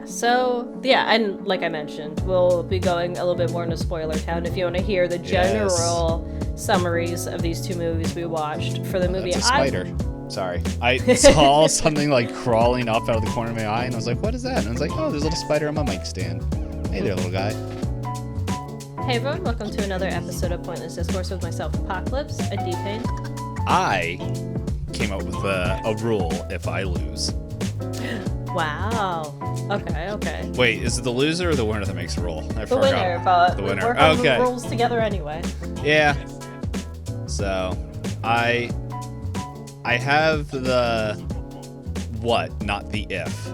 And like I mentioned, we'll be going a little bit more into spoiler town if you want to hear the general summaries of these two movies we watched. For the movie, that's a spider. Sorry. I saw something like crawling up out of the corner of my eye, and I was like, what is that? And I was like, oh, there's a little spider on my mic stand. Hey there, little guy. Hey everyone, welcome to another episode of Pointless Discourse with myself, Hoppocalypse, Itisdpayne. I came up with a rule if I lose. Wow. Okay. Wait, is it the loser or the winner that makes a roll? The winner, but the we winner. work on the rules together anyway. Yeah. So, I have the what, not the if.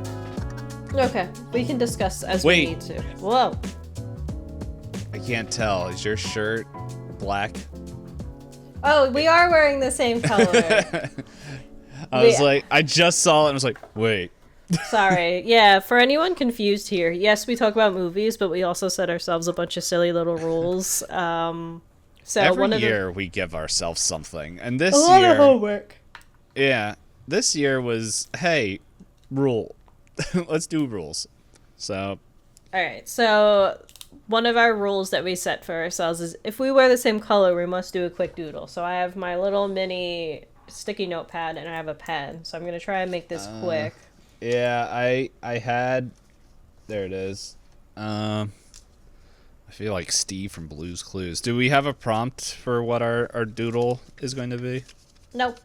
Okay, we can discuss as we need to. Whoa. I can't tell. Is your shirt black? Oh, we are wearing the same color. I just saw it and was like, wait. Sorry. Yeah, for anyone confused here, yes, we talk about movies, but we also set ourselves a bunch of silly little rules. Every year we give ourselves something. And this year... A lot of homework. Yeah. This year was, hey, rule. Let's do rules. So... Alright, so one of our rules that we set for ourselves is if we wear the same color, we must do a quick doodle. So I have my little mini sticky notepad and I have a pen. So I'm going to try and make this quick. Yeah, I had... There it is. I feel like Steve from Blue's Clues. Do we have a prompt for what our doodle is going to be? Nope.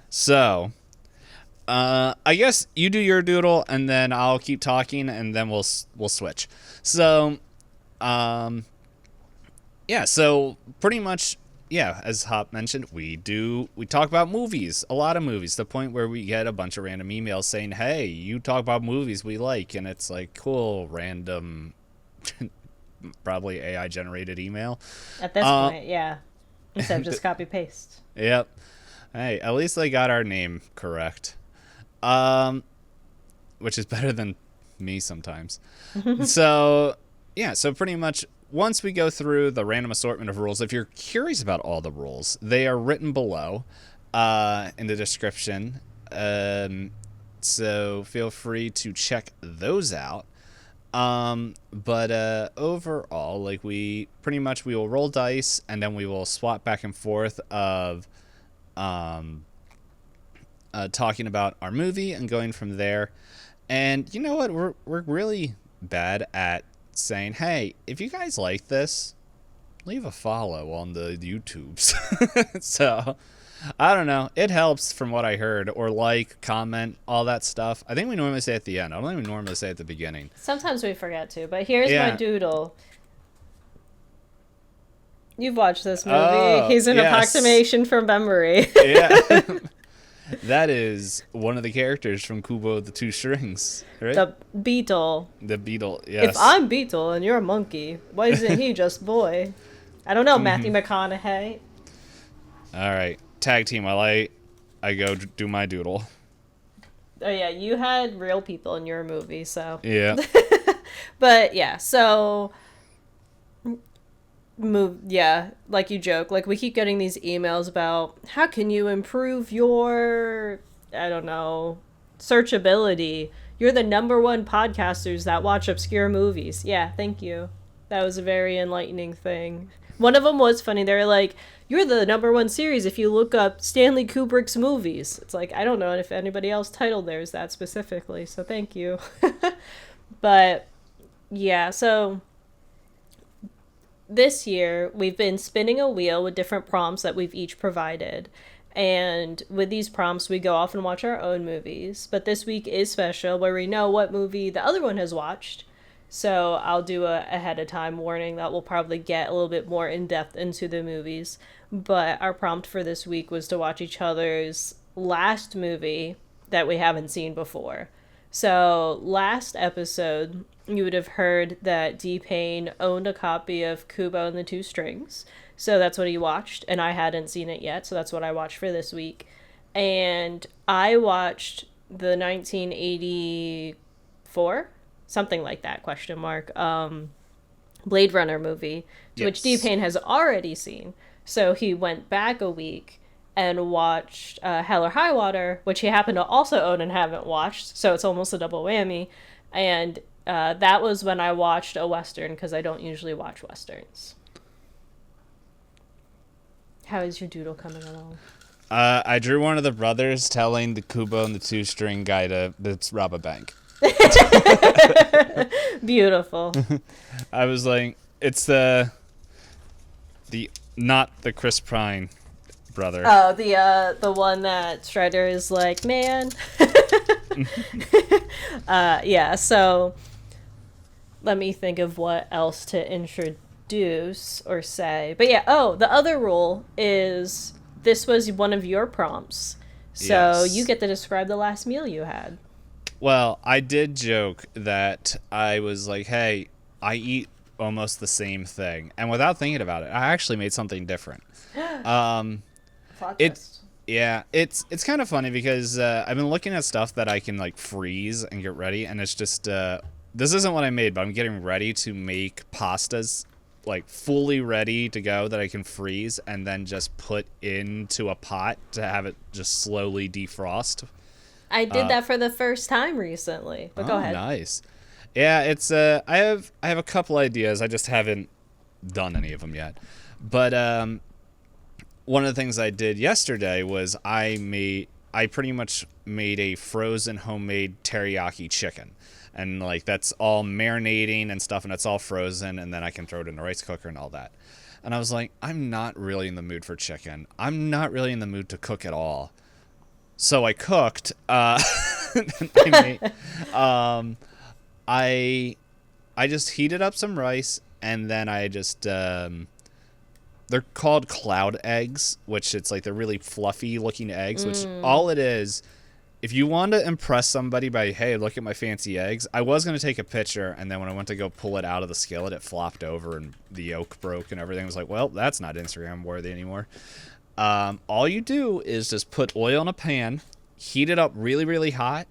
So, I guess you do your doodle, and then I'll keep talking, and then we'll switch. So, so pretty much, as Hop mentioned, we talk about movies, a lot of movies, to the point where we get a bunch of random emails saying, hey, you talk about movies we like, and it's like, cool, random, probably AI-generated email. At this point, yeah. Instead of just copy-paste. Yep. Hey, at least they got our name correct. Which is better than me sometimes. So pretty much once we go through the random assortment of rules, if you're curious about all the rules, they are written below in the description. So feel free to check those out. But overall, like we will roll dice and then we will swap back and forth of talking about our movie and going from there. And you know what? We're really bad at saying, hey, if you guys like this, leave a follow on the YouTubes. So, I don't know. It helps from what I heard. Or like, comment, all that stuff. I think we normally say at the end. I don't even normally say at the beginning. Sometimes we forget to, but here's my doodle. You've watched this movie. Oh, He's an approximation from memory. Yeah. That is one of the characters from Kubo the Two Strings, right? The Beetle. The Beetle, yes. If I'm Beetle and you're a monkey, why isn't he just boy? I don't know, Matthew McConaughey. All right, tag team while I go do my doodle. Oh yeah, you had real people in your movie, so. Yeah. But yeah, so... like you joke, like we keep getting these emails about how can you improve your, I don't know, searchability. You're the #1 podcasters that watch obscure movies. Yeah, thank you. That was a very enlightening thing. One of them was funny. They were like, you're the #1 series if you look up Stanley Kubrick's movies. It's like, I don't know if anybody else titled theirs that specifically, so thank you. But yeah, so this year, we've been spinning a wheel with different prompts that we've each provided. And with these prompts, we go off and watch our own movies. But this week is special where we know what movie the other one has watched. So I'll do a ahead of time warning that we'll probably get a little bit more in depth into the movies. But our prompt for this week was to watch each other's last movie that we haven't seen before. So last episode, you would have heard that Payne owned a copy of Kubo and the Two Strings. So that's what he watched, and I hadn't seen it yet, so that's what I watched for this week. And I watched the 1984, something like that, Blade Runner movie, which Payne has already seen. So he went back a week and watched Hell or High Water, which he happened to also own and haven't watched, so it's almost a double whammy. And that was when I watched a Western, because I don't usually watch Westerns. How is your doodle coming along? I drew one of the brothers telling the Kubo and the two-string guy to rob a bank. Beautiful. I was like, it's the not the Chris Pine brother. Oh, the one that Strider is like, man. Yeah, so let me think of what else to introduce or say. But yeah, the other rule is this was one of your prompts. So Yes. you get to describe the last meal you had. Well, I did joke that I was like, hey, I eat almost the same thing. And without thinking about it, I actually made something different. Plot twist. Yeah, it's kind of funny because I've been looking at stuff that I can like freeze and get ready, and it's just this isn't what I made, but I'm getting ready to make pastas like fully ready to go that I can freeze and then just put into a pot to have it just slowly defrost. I did that for the first time recently. But go ahead. Nice. Yeah, it's I have a couple ideas. I just haven't done any of them yet. But one of the things I did yesterday was I pretty much made a frozen homemade teriyaki chicken. And like that's all marinating and stuff, and it's all frozen, and then I can throw it in the rice cooker and all that. And I was like, I'm not really in the mood for chicken. I'm not really in the mood to cook at all. So I cooked. I just heated up some rice, and then I just they're called cloud eggs, which it's like they're really fluffy looking eggs, which all it is. If you want to impress somebody by, hey, look at my fancy eggs, I was going to take a picture, and then when I went to go pull it out of the skillet, it flopped over and the yolk broke and everything. I was like, well, that's not Instagram worthy anymore. All you do is just put oil in a pan, heat it up really, really hot,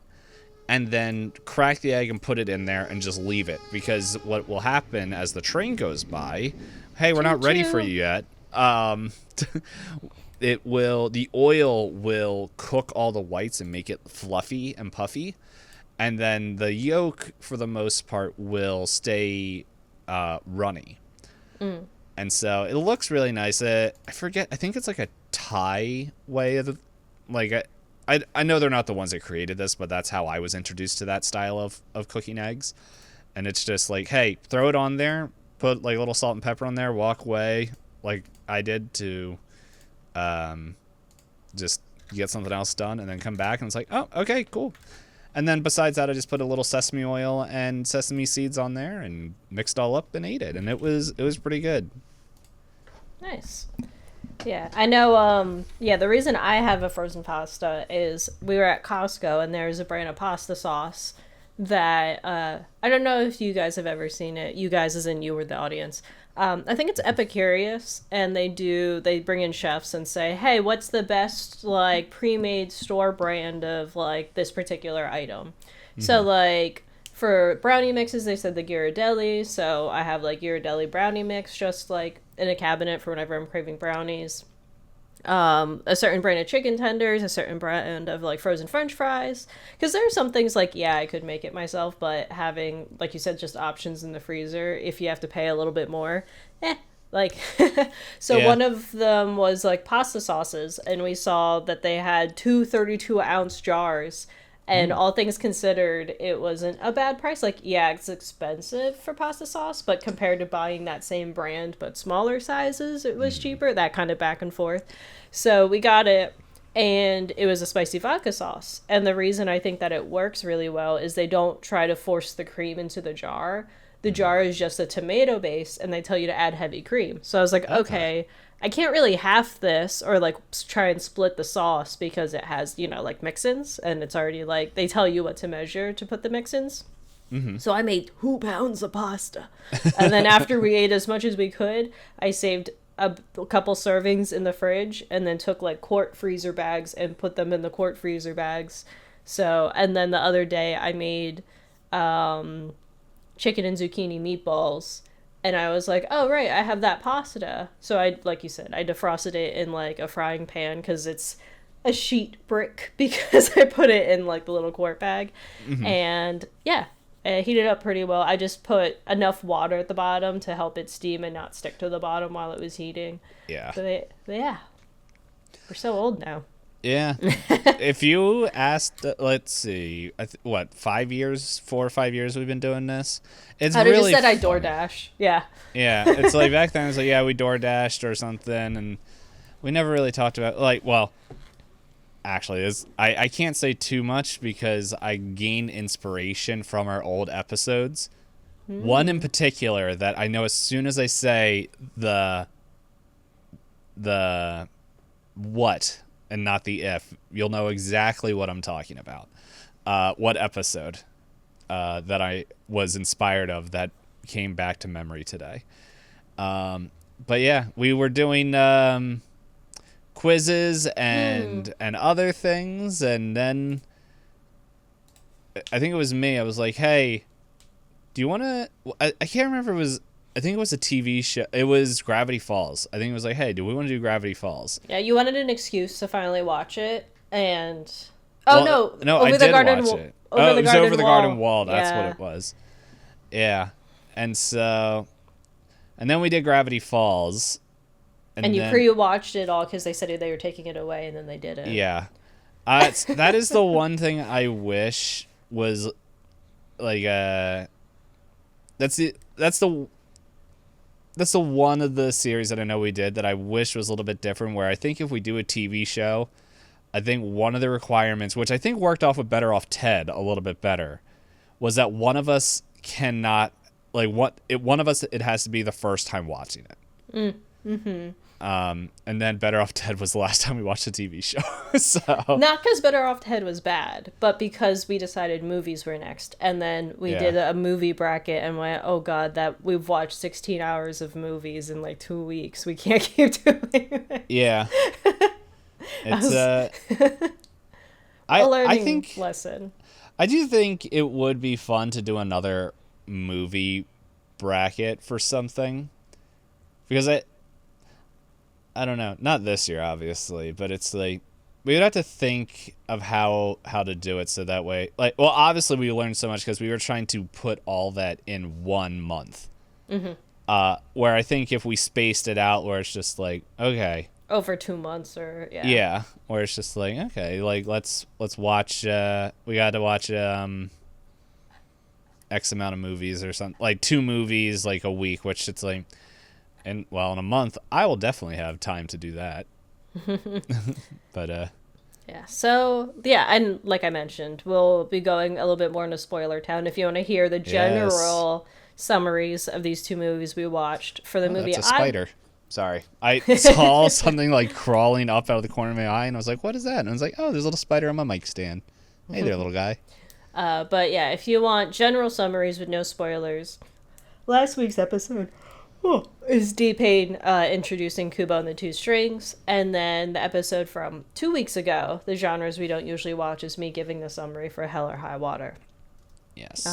and then crack the egg and put it in there and just leave it. Because what will happen as the train goes by, hey, we're not ready for you yet. The oil will cook all the whites and make it fluffy and puffy. And then the yolk, for the most part, will stay runny. And so it looks really nice. I forget. I think it's like a Thai way of I know they're not the ones that created this, but that's how I was introduced to that style of cooking eggs. And it's just like, hey, throw it on there, put like a little salt and pepper on there, walk away like I did to just get something else done, and then come back and it's like, oh, okay, cool. And then besides that, I just put a little sesame oil and sesame seeds on there and mixed all up and ate it, and it was pretty good. Nice. Yeah, I know. The reason I have a frozen pasta is we were at Costco and there's a brand of pasta sauce that I don't know if you guys have ever seen it. You guys, as in you were the audience. I think it's Epicurious, and they bring in chefs and say, hey, what's the best like pre-made store brand of like this particular item? Mm-hmm. So like for brownie mixes, they said the Ghirardelli. So I have like Ghirardelli brownie mix just like in a cabinet for whenever I'm craving brownies. A certain brand of chicken tenders, a certain brand of like frozen French fries. Because there are some things like, yeah, I could make it myself, but having, like you said, just options in the freezer, if you have to pay a little bit more, like, so yeah. One of them was like pasta sauces, and we saw that they had 2 32-ounce jars. And all things considered, it wasn't a bad price. Like, yeah, it's expensive for pasta sauce, but compared to buying that same brand but smaller sizes, it was cheaper. That kind of back and forth. So we got it, and it was a spicy vodka sauce. And the reason I think that it works really well is they don't try to force the cream into the jar. The jar is just a tomato base, and they tell you to add heavy cream. So I was like, okay, I can't really half this or like try and split the sauce because it has, like mix-ins, and it's already like they tell you what to measure to put the mix-ins. Mm-hmm. So I made 2 pounds of pasta. And then after we ate as much as we could, I saved a couple servings in the fridge and then took like quart freezer bags and put them in the quart freezer bags. So, and then the other day I made chicken and zucchini meatballs. And I was like, oh, right, I have that pasta. So I, like you said, I defrosted it in like a frying pan because it's a sheet brick because I put it in like the little quart bag. Mm-hmm. And yeah, it heated up pretty well. I just put enough water at the bottom to help it steam and not stick to the bottom while it was heating. Yeah. Yeah, we're so old now. Yeah. If you asked, let's see, 4 or 5 years we've been doing this. It's I'd really have just said I funny. DoorDash. Yeah. Yeah, it's like back then it's like, yeah, we DoorDashed or something, and we never really talked about, like, well, actually, I can't say too much because I gain inspiration from our old episodes. One in particular that I know as soon as I say the what and not the if, you'll know exactly what I'm talking about. What episode that I was inspired of that came back to memory today. But yeah, we were doing quizzes and other things, and then I think it was me. I was like, hey, do you want to... I can't remember. I think it was a TV show. It was Gravity Falls. I think it was like, hey, do we want to do Gravity Falls? Yeah, you wanted an excuse to finally watch it, and... No, I did watch it. It was over the garden wall. That's what it was. Yeah. And so... And then we did Gravity Falls. And you pre-watched it all because they said they were taking it away, and then they didn't. Yeah. That is the one thing I wish was... Like, That's the one of the series that I know we did that I wish was a little bit different, where I think if we do a TV show, I think one of the requirements, which I think worked off with Better Off Ted a little bit better, was that one of us cannot, like, one of us, it has to be the first time watching it. Mm-hmm. And then Better Off Ted was the last time we watched a TV show. So not because Better Off Ted was bad, but because we decided movies were next, and then we did a movie bracket and went, oh god, that we've watched 16 hours of movies in like 2 weeks. We can't keep doing it. Yeah. It's a learning I think lesson. I do think it would be fun to do another movie bracket for something, because I don't know, not this year obviously, but it's like we would have to think of how to do it so that way, like, well, obviously we learned so much because we were trying to put all that in 1 month. Where I think if we spaced it out, where it's just like, okay, over 2 months or yeah, where it's just like, okay, like let's watch, we got to watch X amount of movies or something, like 2 movies like a week, which it's like, and well, in a month I will definitely have time to do that. But yeah, so yeah, and like I mentioned, we'll be going a little bit more into spoiler town if you want to hear the general summaries of these 2 movies we watched. For the movie, that's a spider. Sorry, I saw something like crawling up out of the corner of my eye, and I was like, what is that? And I was like, oh, there's a little spider on my mic stand. Hey there, little guy. But yeah, if you want general summaries with no spoilers, last week's episode is Itisdpayne introducing Kubo and the Two Strings, and then the episode from 2 weeks ago, the genres we don't usually watch, is me giving the summary for Hell or High Water. Yes.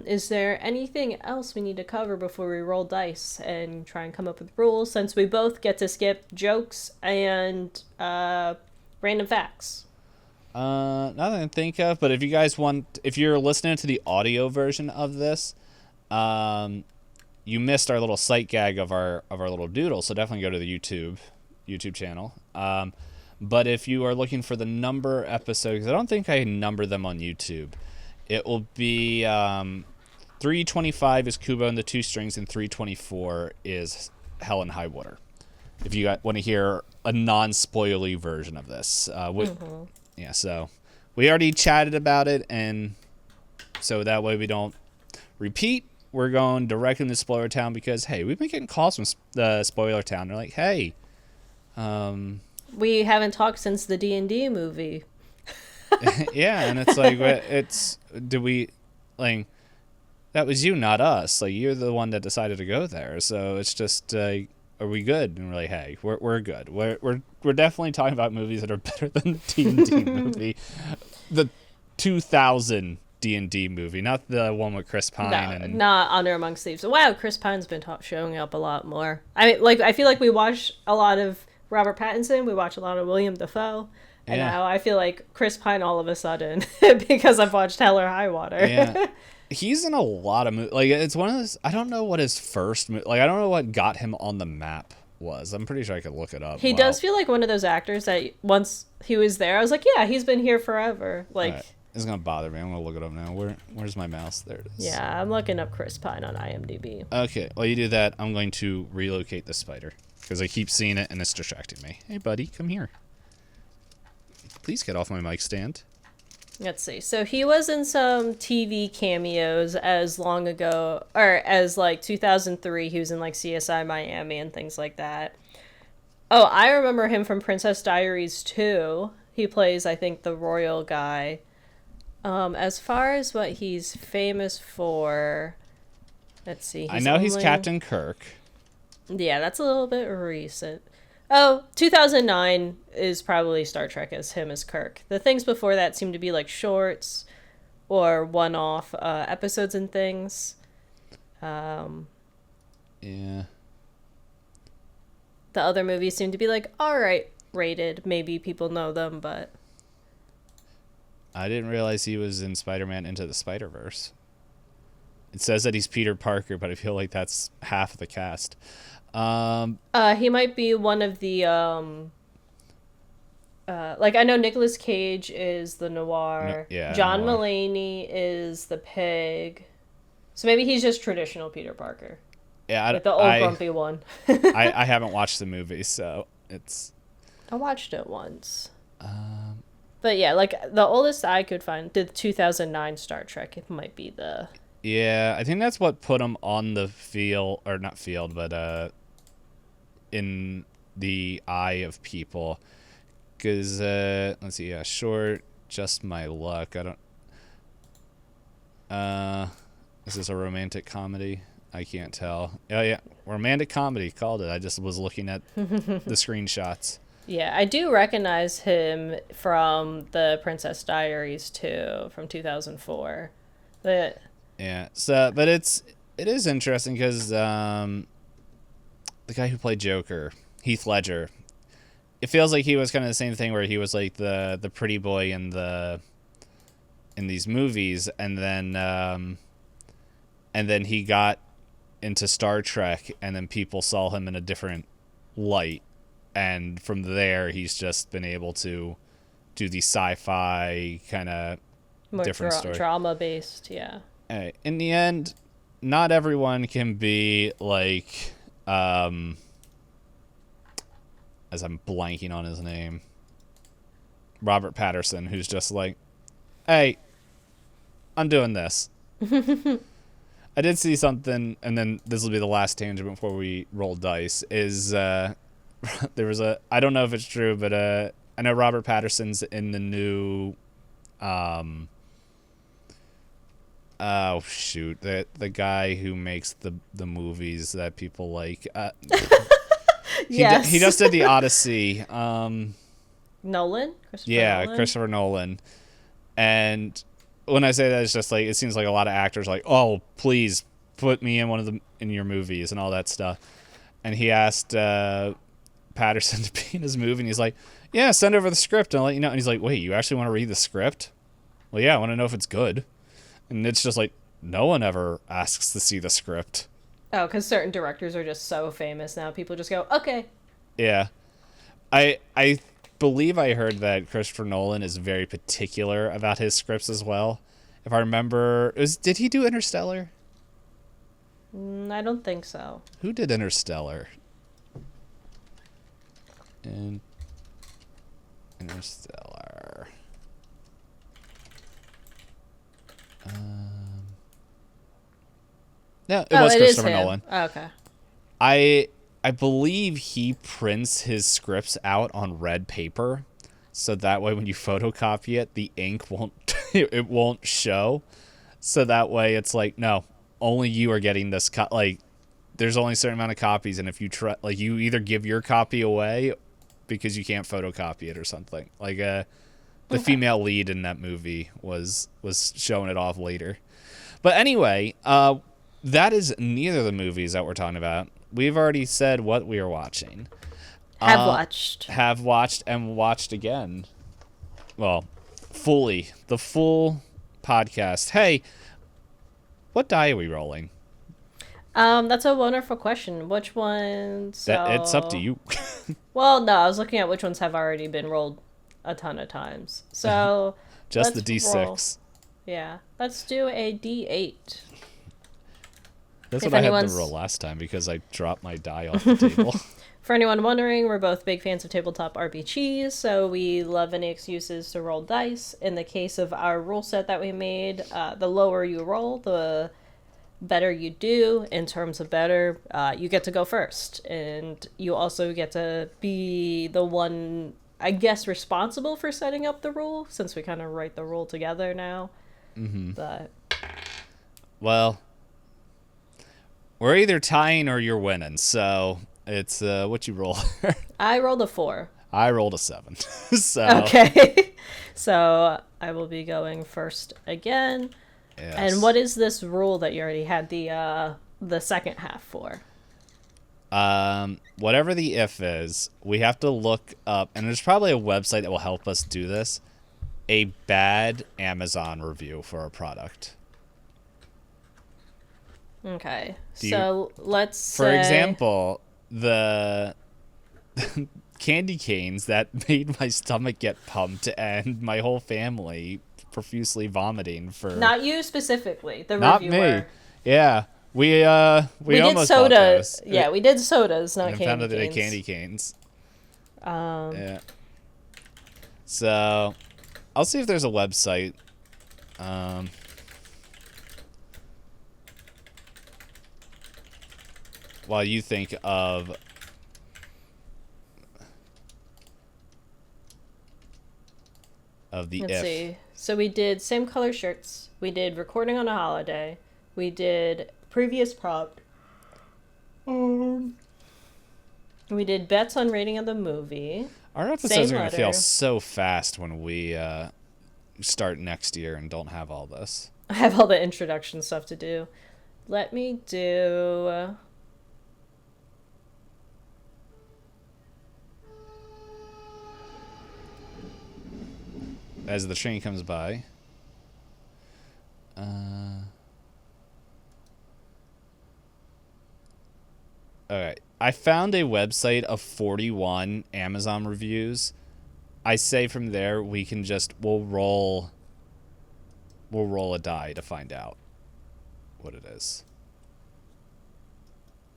Is there anything else we need to cover before we roll dice and try and come up with rules, since we both get to skip jokes and random facts? Nothing to think of, but if you guys want, if you're listening to the audio version of this, you missed our little sight gag of our little doodle, so definitely go to the YouTube channel. But if you are looking for the number episode, because I don't think I number them on YouTube, it will be 325 is Kubo and the Two Strings, and 324 is Hell and High Water. If you want to hear a non-spoilery version of this, yeah. So we already chatted about it, and so that way we don't repeat. We're going directly into Spoiler Town because, hey, we've been getting calls from the Spoiler Town. They're like, hey, we haven't talked since the D&D movie. yeah, and it's like, that was you, not us. Like, you're the one that decided to go there. So it's just, are we good? And we're like, hey, we're good. We're definitely talking about movies that are better than the D&D movie, the 2000 D&D movie, not the one with Chris Pine No, and not Honor Amongst Thieves. Wow, Chris Pine's been showing up a lot more. I feel like we watch a lot of Robert Pattinson, we watch a lot of William Dafoe, and yeah. now I feel like Chris Pine all of a sudden because I've watched Hell or High Water. Yeah. He's in a lot of movies. Like, it's one of those, I don't know what his first like, I don't know what got him on the map was. I'm pretty sure I could look it up. He does feel like one of those actors that once he was there, I was like, yeah, he's been here forever. Like, right. It's gonna bother me. I'm gonna look it up now. Where's my mouse? There it is. Yeah, I'm looking up Chris Pine on IMDb. Okay, while you do that, I'm going to relocate the spider because I keep seeing it and it's distracting me. Hey, buddy, come here. Please get off my mic stand. Let's see. So he was in some TV cameos as long ago, or as like 2003. He was in like CSI Miami and things like that. Oh, I remember him from Princess Diaries 2. He plays, I think, the royal guy. As far as what he's famous for, let's see. I know he's Captain Kirk. Yeah, that's a little bit recent. Oh, 2009 is probably Star Trek as him as Kirk. The things before that seem to be like shorts or one-off episodes and things. Yeah. The other movies seem to be like, all right, rated. Maybe people know them, but... I didn't realize he was in Spider-Man Into the Spider-Verse. It says that he's Peter Parker, but I feel like that's half of the cast. He might be one of the, like, I know Nicolas Cage is the Noir. Yeah, John Noir. Mulaney is the Pig. So maybe he's just traditional Peter Parker. Yeah, Like the old grumpy one. I haven't watched the movie, so it's... I watched it once. But yeah, like, the oldest I could find, the 2009 Star Trek, it might be the... Yeah, I think that's what put him on the field, or not field, but in the eye of people. Because, let's see, yeah, short, Just My Luck. I don't... Is this a romantic comedy? I can't tell. Oh, yeah, romantic comedy, called it. I just was looking at the screenshots. Yeah, I do recognize him from the Princess Diaries too, from 2004. But Yeah, so but it is interesting because the guy who played Joker, Heath Ledger, it feels like he was kind of the same thing where he was like the pretty boy in these movies, and then he got into Star Trek, and then people saw him in a different light. And from there, he's just been able to do the sci-fi kind of different story. Drama-based, yeah. In the end, not everyone can be like, as I'm blanking on his name, Robert Patterson, who's just like, hey, I'm doing this. I did see something, and then this will be the last tangent before we roll dice, is... there was I don't know if it's true, but I know Robert Patterson's in the new oh shoot, the guy who makes the movies that people like. Yes. He just did the Odyssey. Nolan? Christopher Nolan. And when I say that, it's just like, it seems like a lot of actors like, oh, please put me in one of in your movies and all that stuff. And he asked Patterson to be in his movie, and he's like, yeah, send over the script and I'll let you know. And he's like, wait, you actually want to read the script? Well, yeah, I want to know if it's good. And it's just like, no one ever asks to see the script. Oh, because certain directors are just so famous now. People just go, okay. Yeah. I believe I heard that Christopher Nolan is very particular about his scripts as well. If I remember, did he do Interstellar? I don't think so. Who did Interstellar? Interstellar. No, it was Christopher Nolan. Oh, okay. I believe he prints his scripts out on red paper, so that way when you photocopy it, the ink won't it won't show. So that way it's like, no, only you are getting this like there's only a certain amount of copies, and if you try, like, you either give your copy away because you can't photocopy it or something. Like The female lead in that movie was showing it off later. But anyway, that is neither of the movies that we're talking about. We've already said what we are watching. Have watched. Have watched and watched again. Well, fully. The full podcast. Hey, what die are we rolling? That's a wonderful question. Which ones? It's up to you. Well, no, I was looking at which ones have already been rolled a ton of times. So just the D6. Roll. Yeah, let's do a D8. That's what I had to roll last time because I dropped my die off the table. For anyone wondering, we're both big fans of tabletop RPGs, so we love any excuses to roll dice. In the case of our rule set that we made, the lower you roll, the better you do. In terms of better, you get to go first. And you also get to be the one, I guess, responsible for setting up the rule, since we kind of write the rule together now. Mm-hmm. But well, we're either tying or you're winning, so it's what you roll. I rolled a 4. I rolled a 7. So okay. So I will be going first again. Yes. And what is this rule that you already had the second half for? Whatever the if is, we have to look up, and there's probably a website that will help us do this, a bad Amazon review for a product. Okay. So let's say... For example, the candy canes that made my stomach get pumped and my whole family profusely vomiting for... Not you specifically, the not reviewer. me. Yeah. We almost did soda. bought those. Yeah, we did sodas, not and candy canes. Candy canes. Yeah. So, I'll see if there's a website. While you think of the Let's if. see. So we did same color shirts. We did recording on a holiday. We did previous prop. We did bets on rating of the movie. Our episodes are going to feel so fast when we start next year and don't have all this. I have all the introduction stuff to do. Let me do... As the train comes by. Alright. I found a website of 41 Amazon reviews. I say from there we can just we'll roll a die to find out what it is.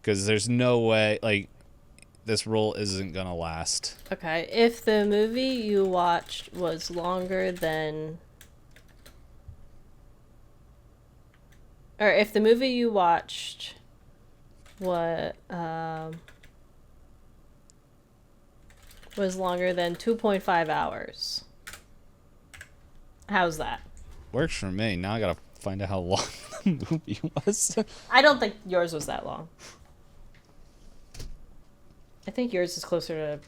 Because there's no way, like, this rule isn't gonna last. Okay, if the movie you watched was longer than... Or if the movie you watched... was longer than 2.5 hours. How's that? Works for me. Now I gotta find out how long the movie was. I don't think yours was that long. I think yours is closer to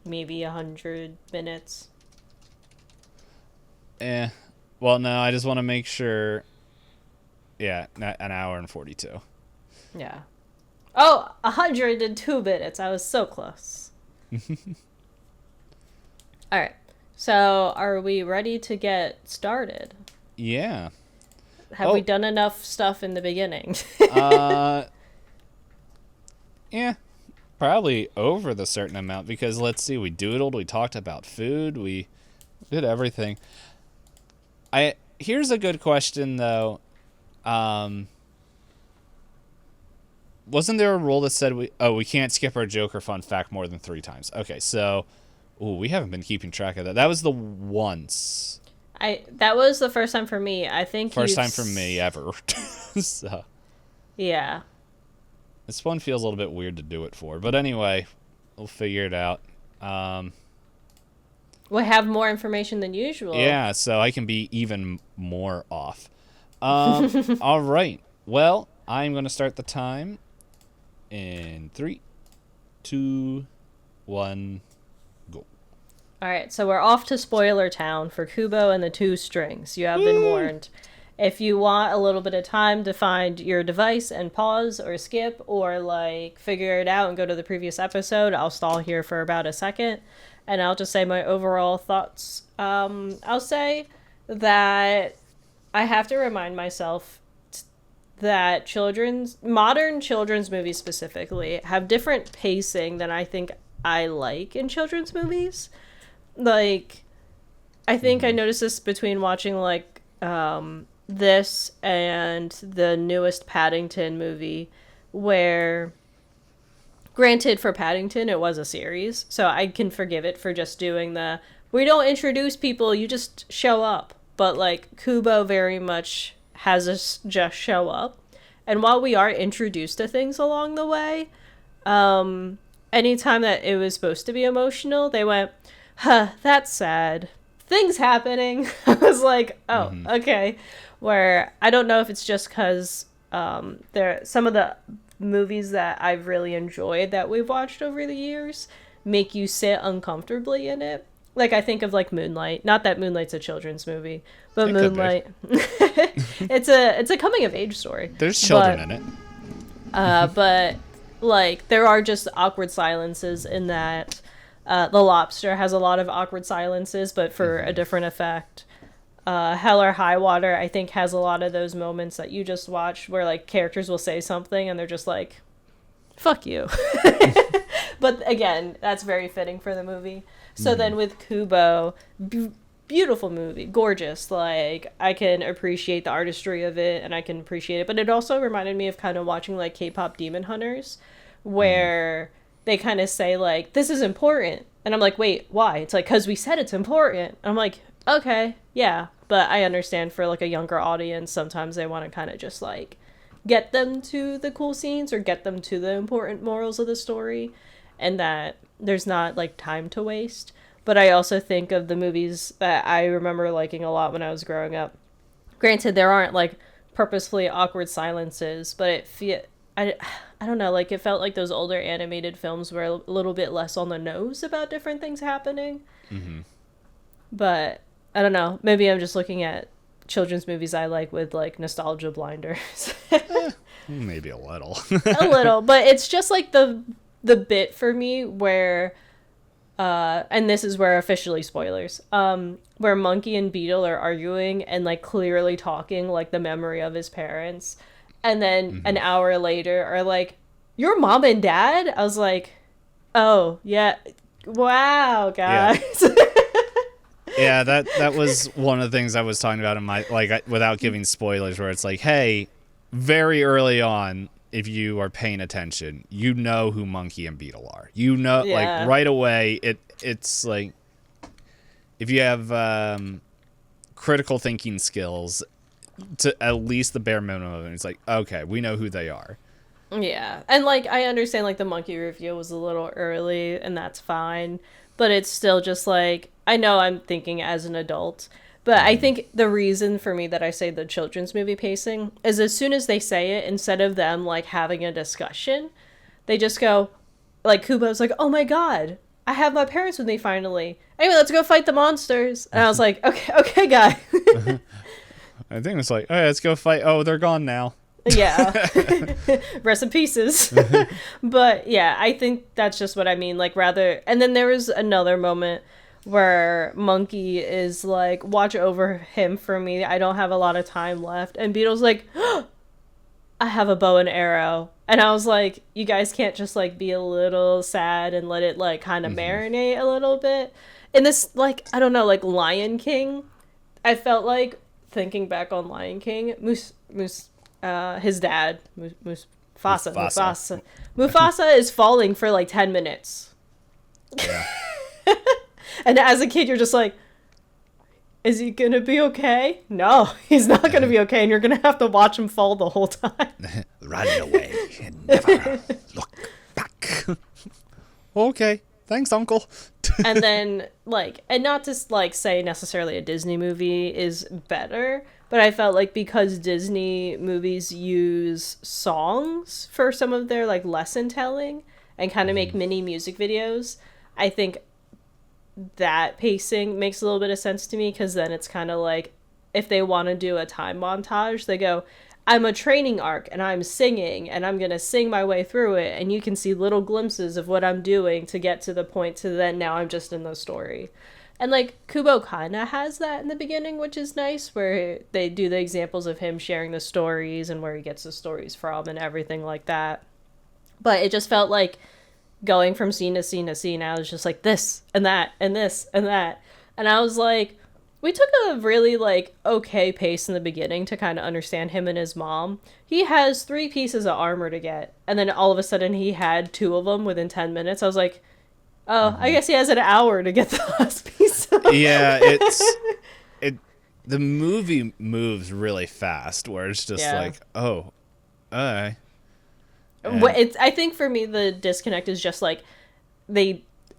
maybe 100 minutes. Well, no, I just want to make sure. Yeah, an hour and 42. Yeah. Oh, 102 minutes. I was so close. All right. So, are we ready to get started? Yeah. Have we done enough stuff in the beginning? Yeah. Probably over the certain amount because let's see, we doodled, we talked about food, we did everything. Here's a good question though. Wasn't there a rule that said we can't skip our Joker fun fact more than 3 times? Okay, so we haven't been keeping track of that. That was the once. That was the first time for me. I think first time for me ever. So. Yeah. This one feels a little bit weird to do it for, but anyway, we'll figure it out. We have more information than usual. Yeah, so I can be even more off. All right. Well, I'm going to start the time in 3, 2, 1, go. All right, so we're off to Spoiler Town for Kubo and the Two Strings. You have been warned. If you want a little bit of time to find your device and pause or skip or like figure it out and go to the previous episode, I'll stall here for about a second and I'll just say my overall thoughts. I'll say that I have to remind myself that modern children's movies specifically have different pacing than I think I like in children's movies. Like, I think I noticed this between watching like this and the newest Paddington movie, where granted for Paddington it was a series, so I can forgive it for just doing we don't introduce people, you just show up. But like Kubo very much has us just show up. And while we are introduced to things along the way, anytime that it was supposed to be emotional, they went, huh, that's sad. Things happening. I was like, oh, okay. Where I don't know if it's just because some of the movies that I've really enjoyed that we've watched over the years make you sit uncomfortably in it. Like, I think of, like, Moonlight. Not that Moonlight's a children's movie, but Moonlight. It's a coming-of-age story. There's children in it. But, like, there are just awkward silences in that. The Lobster has a lot of awkward silences, but for a different effect. Hell or High Water, I think, has a lot of those moments that you just watched where, like, characters will say something and they're just like, fuck you. But, again, that's very fitting for the movie. So then with Kubo, beautiful movie, gorgeous. Like, I can appreciate the artistry of it and I can appreciate it. But it also reminded me of kind of watching, like, K-pop Demon Hunters, where they kind of say, like, this is important. And I'm like, wait, why? It's like, because we said it's important. And I'm like, okay, yeah. But I understand for, like, a younger audience, sometimes they want to kind of just, like, get them to the cool scenes or get them to the important morals of the story. And that there's not, like, time to waste. But I also think of the movies that I remember liking a lot when I was growing up. Granted, there aren't, like, purposefully awkward silences, but I don't know, like, it felt like those older animated films were a little bit less on the nose about different things happening. But, I don't know, maybe I'm just looking at children's movies I like with, like, nostalgia blinders. Maybe a little. A little, but it's just, like, the bit for me where and this is where officially spoilers, where Monkey and Beetle are arguing and like clearly talking like the memory of his parents, and then an hour later are like, your mom and dad? I was like, oh yeah, wow, guys. Yeah, that was one of the things I was talking about in my, like, without giving spoilers, where it's like, hey, very early on, if you are paying attention, you know who Monkey and Beetle are. You know, like, right away, it's like, if you have critical thinking skills, to at least the bare minimum of it, it's like, okay, we know who they are. Yeah, and, like, I understand, like, the monkey reveal was a little early, and that's fine, but it's still just, like, I know I'm thinking as an adult, but I think the reason for me that I say the children's movie pacing is as soon as they say it, instead of them, like, having a discussion, they just go, like, Kubo's like, oh my god, I have my parents with me finally. Anyway, let's go fight the monsters. And I was like, okay, guy. I think it's like, oh, yeah, let's go fight. Oh, they're gone now. Yeah. Rest in pieces. But, yeah, I think that's just what I mean. Like, rather... And then there was another moment where Monkey is like, watch over him for me. I don't have a lot of time left. And Beetle's like, oh, I have a bow and arrow. And I was like, you guys can't just, like, be a little sad and let it, like, kind of marinate a little bit. In this, like, I don't know, like, Lion King, I felt like, thinking back on Lion King, his dad, Mufasa is falling for, like, 10 minutes. Yeah. And as a kid, you're just like, is he gonna be okay? No, he's not gonna be okay, and you're gonna have to watch him fall the whole time. Run away and never look back. Okay, thanks, Uncle. And then, like, and not to, like, say necessarily a Disney movie is better, but I felt like because Disney movies use songs for some of their, like, lesson telling and kind of make mini music videos, I think that pacing makes a little bit of sense to me, because then it's kind of like if they want to do a time montage, they go, I'm a training arc and I'm singing and I'm going to sing my way through it. And you can see little glimpses of what I'm doing to get to the point to then now I'm just in the story. And like Kubo kind of has that in the beginning, which is nice, where they do the examples of him sharing the stories and where he gets the stories from and everything like that. But it just felt like going from scene to scene to scene, I was just like this and that and this and that. And I was like, we took a really, like, okay pace in the beginning to kind of understand him and his mom. He has 3 pieces of armor to get, and then all of a sudden he had 2 of them within 10 minutes. I was like, oh, I guess he has an hour to get the last piece of Yeah, the movie moves really fast, where it's just like, oh, alright. I think for me, the disconnect is just, like,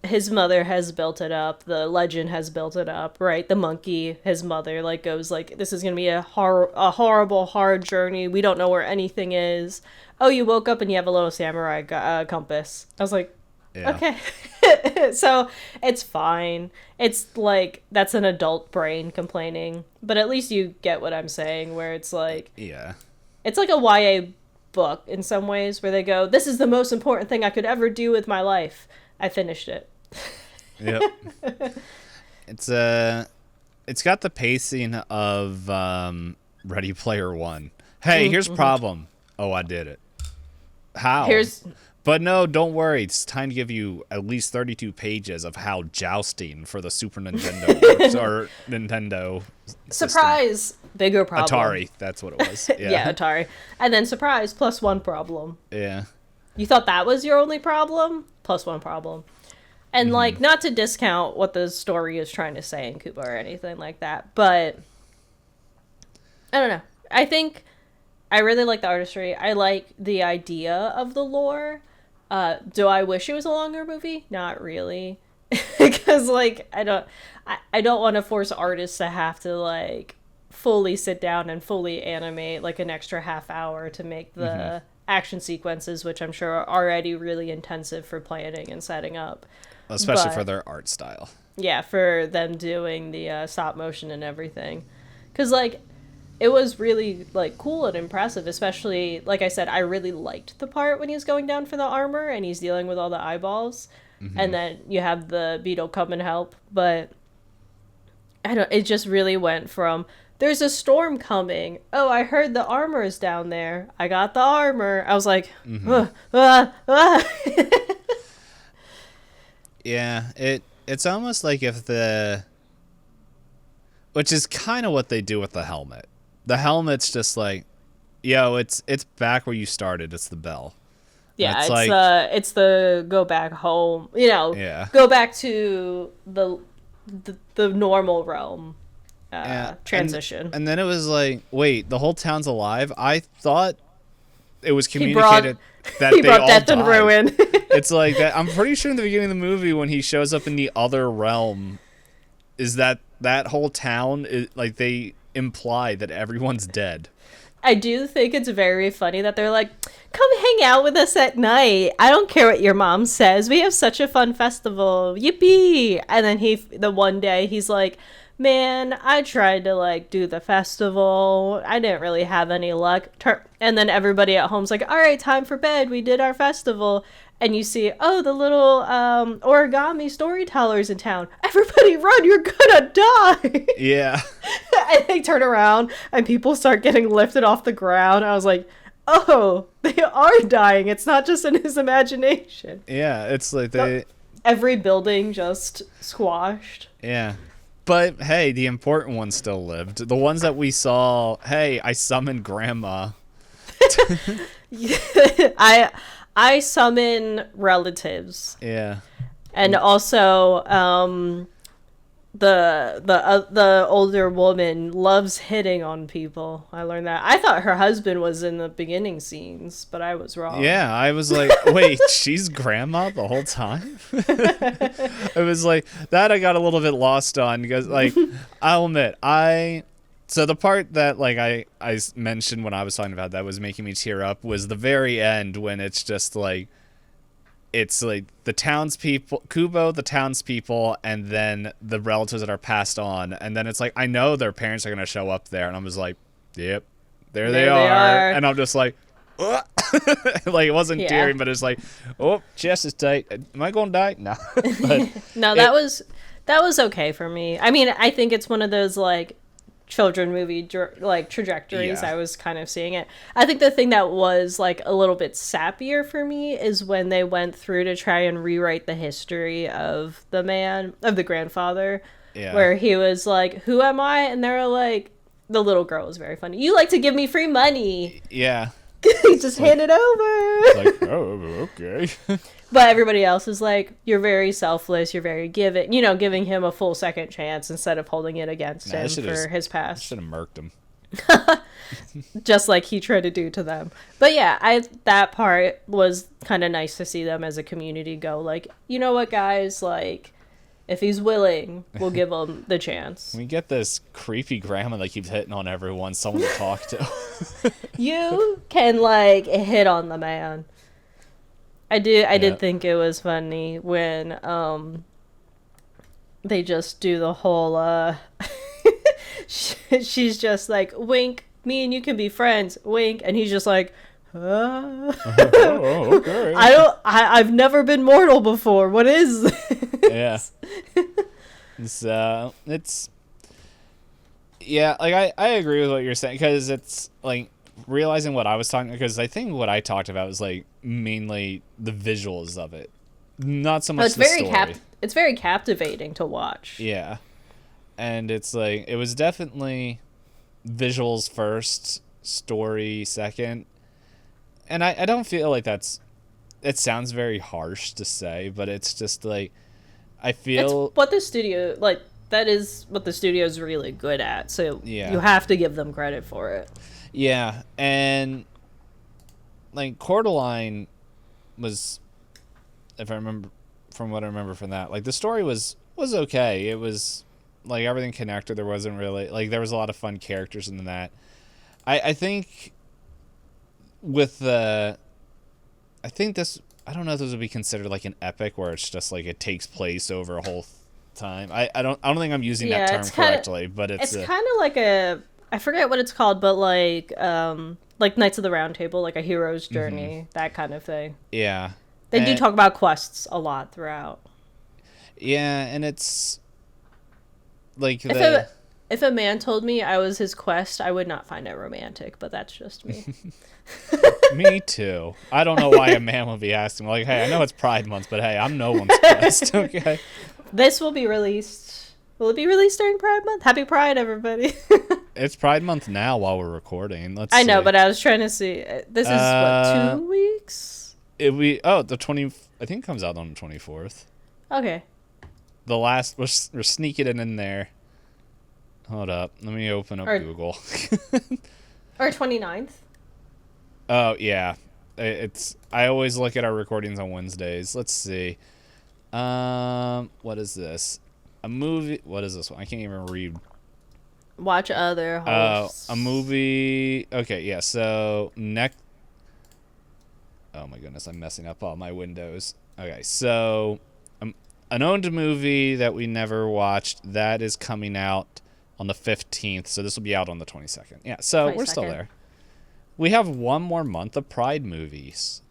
his mother has built it up, the legend has built it up, right? The monkey, his mother, like, goes like, this is gonna be a horrible, hard journey. We don't know where anything is. Oh, you woke up and you have a little samurai compass. I was like, okay. So it's fine. It's like, that's an adult brain complaining, but at least you get what I'm saying, where it's like, it's like a YA book in some ways, where they go, this is the most important thing I could ever do with my life. I finished it. Yep. It's got the pacing of Ready Player One. Hey, here's a problem. Oh, I did it. How? But no, don't worry. It's time to give you at least 32 pages of how jousting for the Super Nintendo works, or Nintendo surprise system. Bigger problem. Atari, that's what it was. Yeah, Atari. And then surprise, +1 problem. Yeah. You thought that was your only problem? +1 problem. And, like, not to discount what the story is trying to say in Kubo or anything like that, but I don't know. I think I really like the artistry. I like the idea of the lore. Do I wish it was a longer movie? Not really. Because, like, I don't want to force artists to have to, like, fully sit down and fully animate, like, an extra half hour to make the action sequences, which I'm sure are already really intensive for planning and setting up. Especially for their art style. Yeah, for them doing the stop motion and everything. Because, like, it was really, like, cool and impressive, especially, like I said, I really liked the part when he's going down for the armor and he's dealing with all the eyeballs. And then you have the beetle come and help. But, it just really went from, there's a storm coming. Oh, I heard the armor is down there. I got the armor. I was like, Yeah, it's almost like if which is kind of what they do with the helmet. The helmet's just like, yo, it's back where you started. It's the bell. Yeah, it's the go back home. Go back to the normal realm transition. And then it was like, wait, the whole town's alive? I thought it was communicated that he they brought all death died. and ruin. It's like that. I'm pretty sure in the beginning of the movie when he shows up in the other realm, is that whole town is like, they imply that everyone's dead. I do think it's very funny that they're like, come hang out with us at night. I don't care what your mom says. We have such a fun festival. Yippee! And then the one day he's like, man, I tried to, like, do the festival. I didn't really have any luck. And then everybody at home's like, all right, time for bed. We did our festival. And you see, oh, the little origami storytellers in town. Everybody run, you're gonna die. Yeah. And they turn around and people start getting lifted off the ground. I was like, oh, they are dying. It's not just in his imagination. Yeah, it's like every building just squashed. Yeah. But, hey, the important ones still lived. The ones that we saw, hey, I summoned Grandma. I summon relatives. Yeah. And also, the older woman loves hitting on people. I learned that. I thought her husband was in the beginning scenes, but I was wrong. Yeah, I was like, wait, she's Grandma the whole time? It was like, that I got a little bit lost on, because, like, I'll admit, so the part that, like, I mentioned when I was talking about that was making me tear up was the very end, when it's just like, it's like the townspeople, Kubo, the townspeople, and then the relatives that are passed on. And then it's like, I know their parents are going to show up there. And I'm just like, yep, there they are. And I'm just like, ugh. Like, it wasn't tearing, but it's like, oh, chest is tight. Am I going to die? No. But no, that was okay for me. I mean, I think it's one of those, like, children movie like trajectories. I was kind of seeing it. I think the thing that was like a little bit sappier for me is when they went through to try and rewrite the history of the grandfather, where he was like, who am I? And they're like, the little girl was very funny, you like to give me free money. He just hand it over. Like, oh, okay. But everybody else is like, you're very selfless, you're very giving him a full second chance instead of holding it against him for his past. Should have murked him. Just like he tried to do to them. But yeah, that part was kind of nice to see them as a community go, like, you know what, guys, like, if he's willing, we'll give him the chance. We get this creepy grandma that keeps hitting on everyone, someone to talk to. You can, like, hit on the man. I did think it was funny when they just do the whole she's just like, wink, me and you can be friends, wink, and he's just like, okay. I've never been mortal before, what is this? So it's like I agree with what you're saying, because it's like realizing what I was talking, because I think what I talked about was like mainly the visuals of it, not so much the story. It's very captivating to watch. Yeah, and it's like, it was definitely visuals first, story second, and I don't feel like it sounds very harsh to say, but it's just like, I feel it's what the studio, like, that is what the studio is really good at, so yeah, you have to give them credit for it. Yeah, and like Coraline was, if I remember from what I remember from that, like the story was okay. It was like everything connected. There wasn't really, like, there was a lot of fun characters in that. I think with the, I think this, I don't know if this would be considered like an epic where it's just like it takes place over a whole time. I don't think I'm using that term correctly, but it's kind of like I forget what it's called, but like Knights of the Round Table, like a hero's journey, that kind of thing. Yeah. They do talk about quests a lot throughout. Yeah, and it's like if a man told me I was his quest, I would not find it romantic, but that's just me. Me too. I don't know why a man would be asking, like, hey, I know it's Pride Month, but hey, I'm no one's quest, okay? This will be released. Will it be released during Pride Month? Happy Pride, everybody. It's Pride Month now while we're recording. I know, but I was trying to see. This is, what, 2 weeks? The 20, I think it comes out on the 24th. Okay. The last, we're sneaking it in there. Hold up. Let me open up Google. Or 29th. Oh, yeah. I always look at our recordings on Wednesdays. Let's see. What is this? A movie. What is this one? I can't even read. Watch other hosts. A movie. Okay, yeah. So oh my goodness, I'm messing up all my windows. Okay, so an owned movie that we never watched, that is coming out on the 15th. So this will be out on the 22nd. Yeah. So 22nd. We're still there. We have one more month of Pride movies.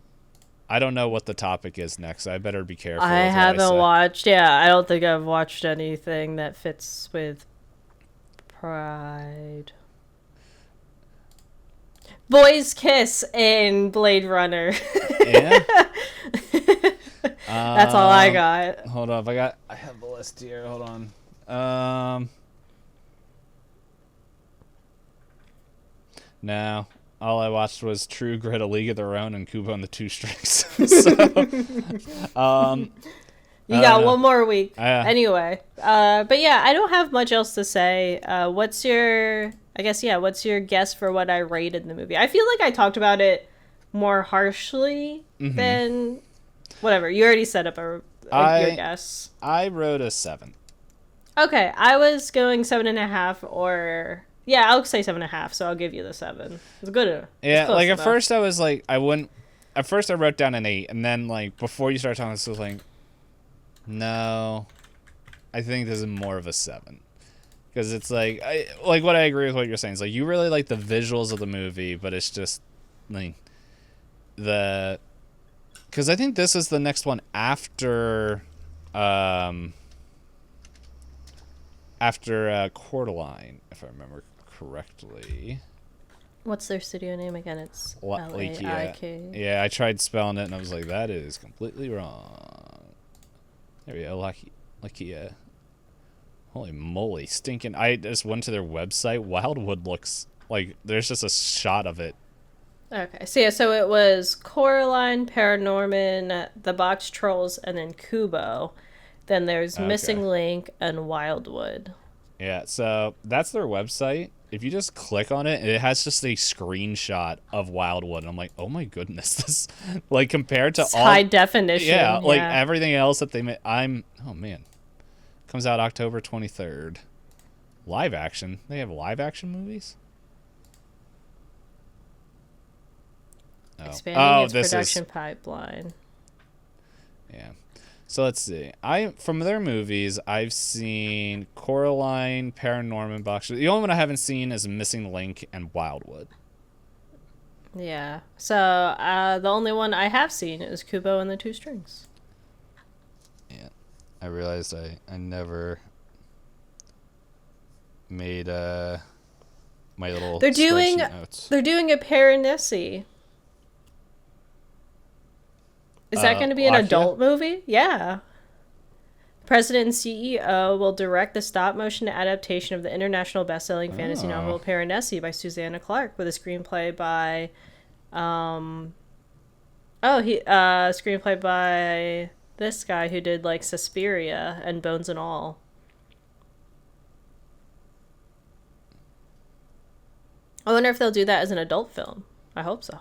I don't know what the topic is next. I better be careful. I haven't watched. Yeah, I don't think I've watched anything that fits with Pride. Boys Kiss in Blade Runner. Yeah. That's all I got. Hold up, I have the list here. Hold on. No. All I watched was True Grit, A League of Their Own, and Kubo and the Two Strings. So, you got one more week. Anyway. But yeah, I don't have much else to say. What's your guess for what I rated the movie? I feel like I talked about it more harshly than whatever. You already set up your guess. I wrote a 7. Okay, I was going 7.5 or... Yeah, I'll say 7.5, so I'll give you the 7. It's good. Yeah, like enough. At first I was like, I wouldn't at first I wrote down an 8, and then like before you start talking, I was like, no, I think this is more of a 7. Because it's like, what I agree with what you're saying. It's like you really like the visuals of the movie, but it's just like because I think this is the next one after Coraline, if I remember correctly. What's their studio name again? It's Laiki. Yeah, I tried spelling it and I was like, that is completely wrong. There we go, Laiki. Holy moly, stinking! I just went to their website. Wildwood looks like there's just a shot of it. Okay, so it was Coraline, Paranorman, The Box Trolls, and then Kubo. Then there's Missing Link and Wildwood. Yeah, so that's their website. If you just click on it, it has just a screenshot of Wildwood. And I'm like, oh my goodness, this like compared to all high definition. Yeah, like everything else that they made. Oh man, comes out October 23rd. Live action. They have live action movies. Expanding its production pipeline. Yeah. So let's see. From their movies, I've seen Coraline, Paranorman, Box. The only one I haven't seen is Missing Link and Wildwood. Yeah. So the only one I have seen is Kubo and the Two Strings. Yeah. I realized I never made my little notes. They're doing a Piranesi. Is that going to be an adult movie? Yeah. President and CEO will direct the stop-motion adaptation of the international best-selling fantasy novel Piranesi by Susanna Clarke, with a screenplay by, screenplay by this guy who did like Suspiria and Bones and All. I wonder if they'll do that as an adult film. I hope so.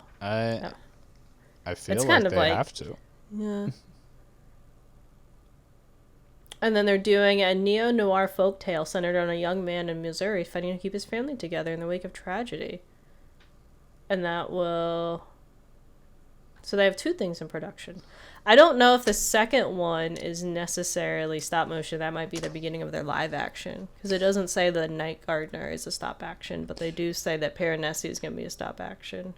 I feel it's like they have to. Yeah. And then they're doing a neo-noir folktale centered on a young man in Missouri fighting to keep his family together in the wake of tragedy. And that will... So they have 2 things in production. I don't know if the second one is necessarily stop motion. That might be the beginning of their live action. Because it doesn't say the Night Gardener is a stop action, but they do say that Piranesi is going to be a stop action.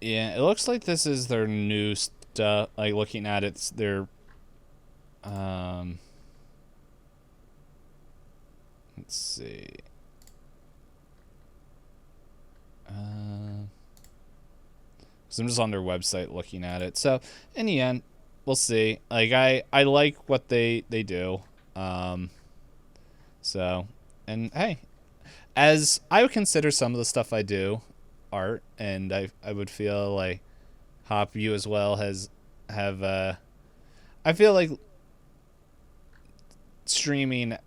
Yeah, it looks like this is their new stuff. Like, looking at it, it's their... let's see. So I'm just on their website looking at it. So, in the end, we'll see. Like, I like what they do. So, and hey, as I would consider some of the stuff I do art, and I would feel like Hop, you as well I feel like streaming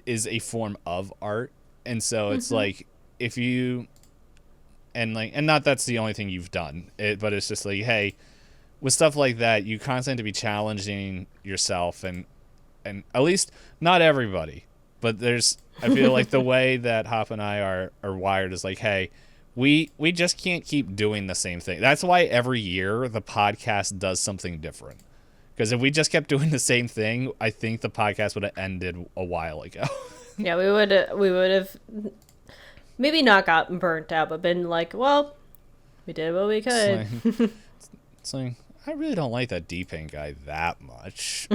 is a form of art, and so it's like if you and not that's the only thing you've done but it's just like, hey, with stuff like that you constantly have to be challenging yourself, and at least not everybody, but I feel like the way that Hop and I are wired is like, hey, we just can't keep doing the same thing. That's why every year the podcast does something different. Because if we just kept doing the same thing, I think the podcast would have ended a while ago. Yeah, we would have maybe not gotten burnt out, but been like, well, we did what we could. It's like I really don't like that Itisdpayne guy that much.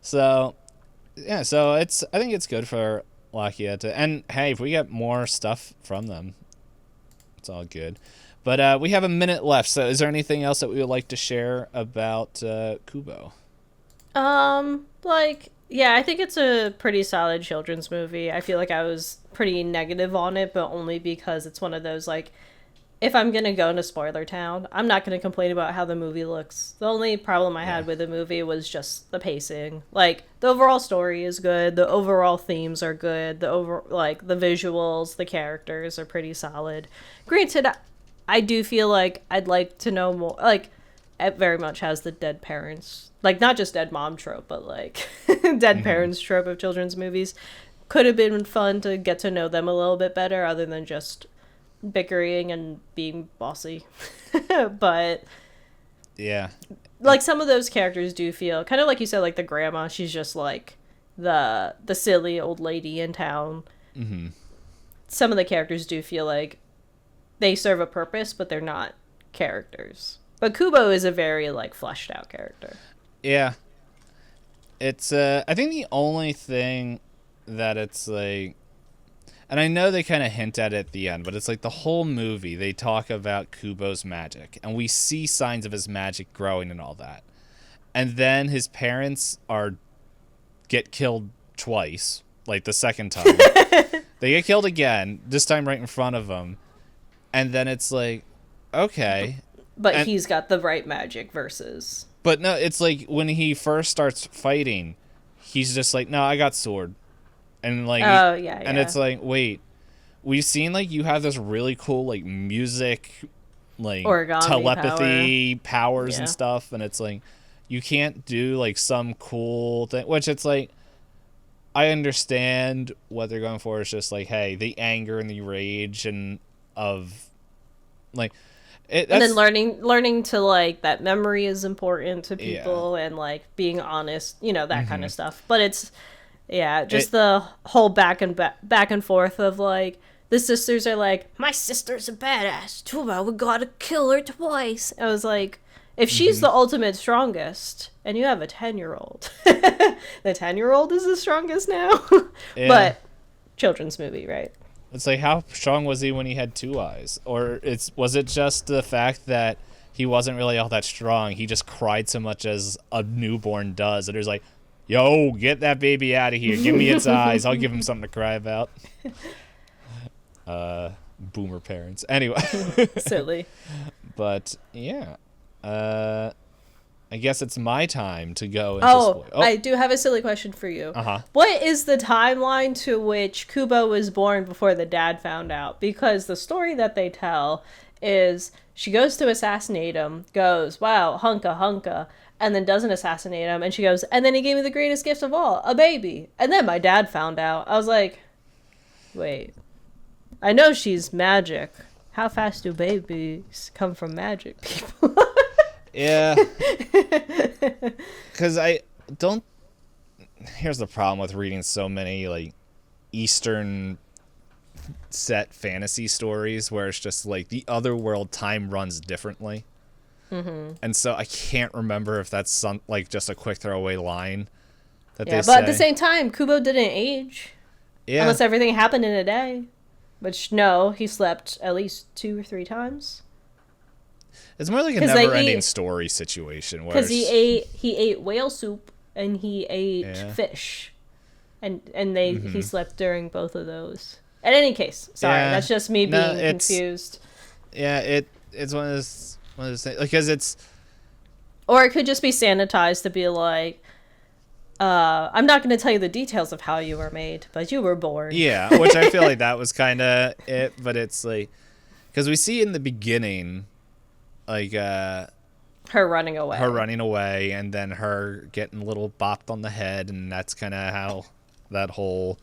So I think it's good for Lakia to, and hey, if we get more stuff from them, it's all good. But we have a minute left, so is there anything else that we would like to share about Kubo? Yeah, I think it's a pretty solid children's movie. I feel like I was pretty negative on it, but only because it's one of those, like, if I'm going to go into spoiler town, I'm not going to complain about how the movie looks. The only problem I had with the movie was just the pacing. Like, the overall story is good. The overall themes are good. The visuals, the characters are pretty solid. Granted, I do feel like I'd like to know more. Like, it very much has the dead parents. Like, not just dead mom trope, but, like, dead parents trope of children's movies. Could have been fun to get to know them a little bit better, other than just bickering and being bossy. But Yeah. like some of those characters do feel kind of like you said, like the grandma, she's just like the silly old lady in town. Mm-hmm. Some of the characters do feel like they serve a purpose, but they're not characters. But Kubo is a very like fleshed out character. Yeah. It's I think the only thing that it's like, and I know they kind of hint at it at the end, but it's like the whole movie they talk about Kubo's magic, and we see signs of his magic growing and all that. And then his parents get killed twice, like the second time. They get killed again, this time right in front of him. And then it's like, okay. But he's got the right magic versus... But no, it's like when he first starts fighting, he's just like, no, I got sword. And like, oh, yeah. And it's like, wait, we've seen like you have this really cool like music, like origami telepathy powers and stuff. And it's like, you can't do like some cool thing, which it's like, I understand what they're going for. It's just like, hey, the anger and the rage and of like, and then learning to like that memory is important to people and like being honest, you know, that kind of stuff. But it's just the whole back and forth of like the sisters are like, my sister's a badass. Too bad we gotta kill her twice. I was like, if she's the ultimate strongest and you have a 10-year-old, the 10-year-old is the strongest now. But children's movie, right? It's like, how strong was he when he had two eyes? Or was it just the fact that he wasn't really all that strong? He just cried so much as a newborn does. And it was like, yo, get that baby out of here. Give me its eyes. I'll give him something to cry about. Boomer parents. Anyway. Silly. But, yeah. I guess it's my time to go into I do have a silly question for you. Uh-huh. What is the timeline to which Kubo was born before the dad found out? Because the story that they tell is she goes to assassinate him, goes, wow, hunka, and then doesn't assassinate him, and she goes, and then he gave me the greatest gift of all, a baby. And then my dad found out. I was like, wait, I know she's magic. How fast do babies come from magic, people? Yeah. Because here's the problem with reading so many like Eastern set fantasy stories where it's just like the other world time runs differently. Mm-hmm. And so I can't remember if that's like just a quick throwaway line that they say. But at the same time, Kubo didn't age. Yeah. Unless everything happened in a day. Which, no, he slept at least 2 or 3 times. It's more like a never-ending story situation. Because he ate whale soup and he ate fish, and he slept during both of those. In any case, sorry, that's just me being confused. Yeah, it's one of those things, because it's, or it could just be sanitized to be like, I'm not going to tell you the details of how you were made, but you were born. Yeah, which I feel like that was kind of it, but it's like, because we see in the beginning, like her running away, and then her getting a little bopped on the head, and that's kind of how that whole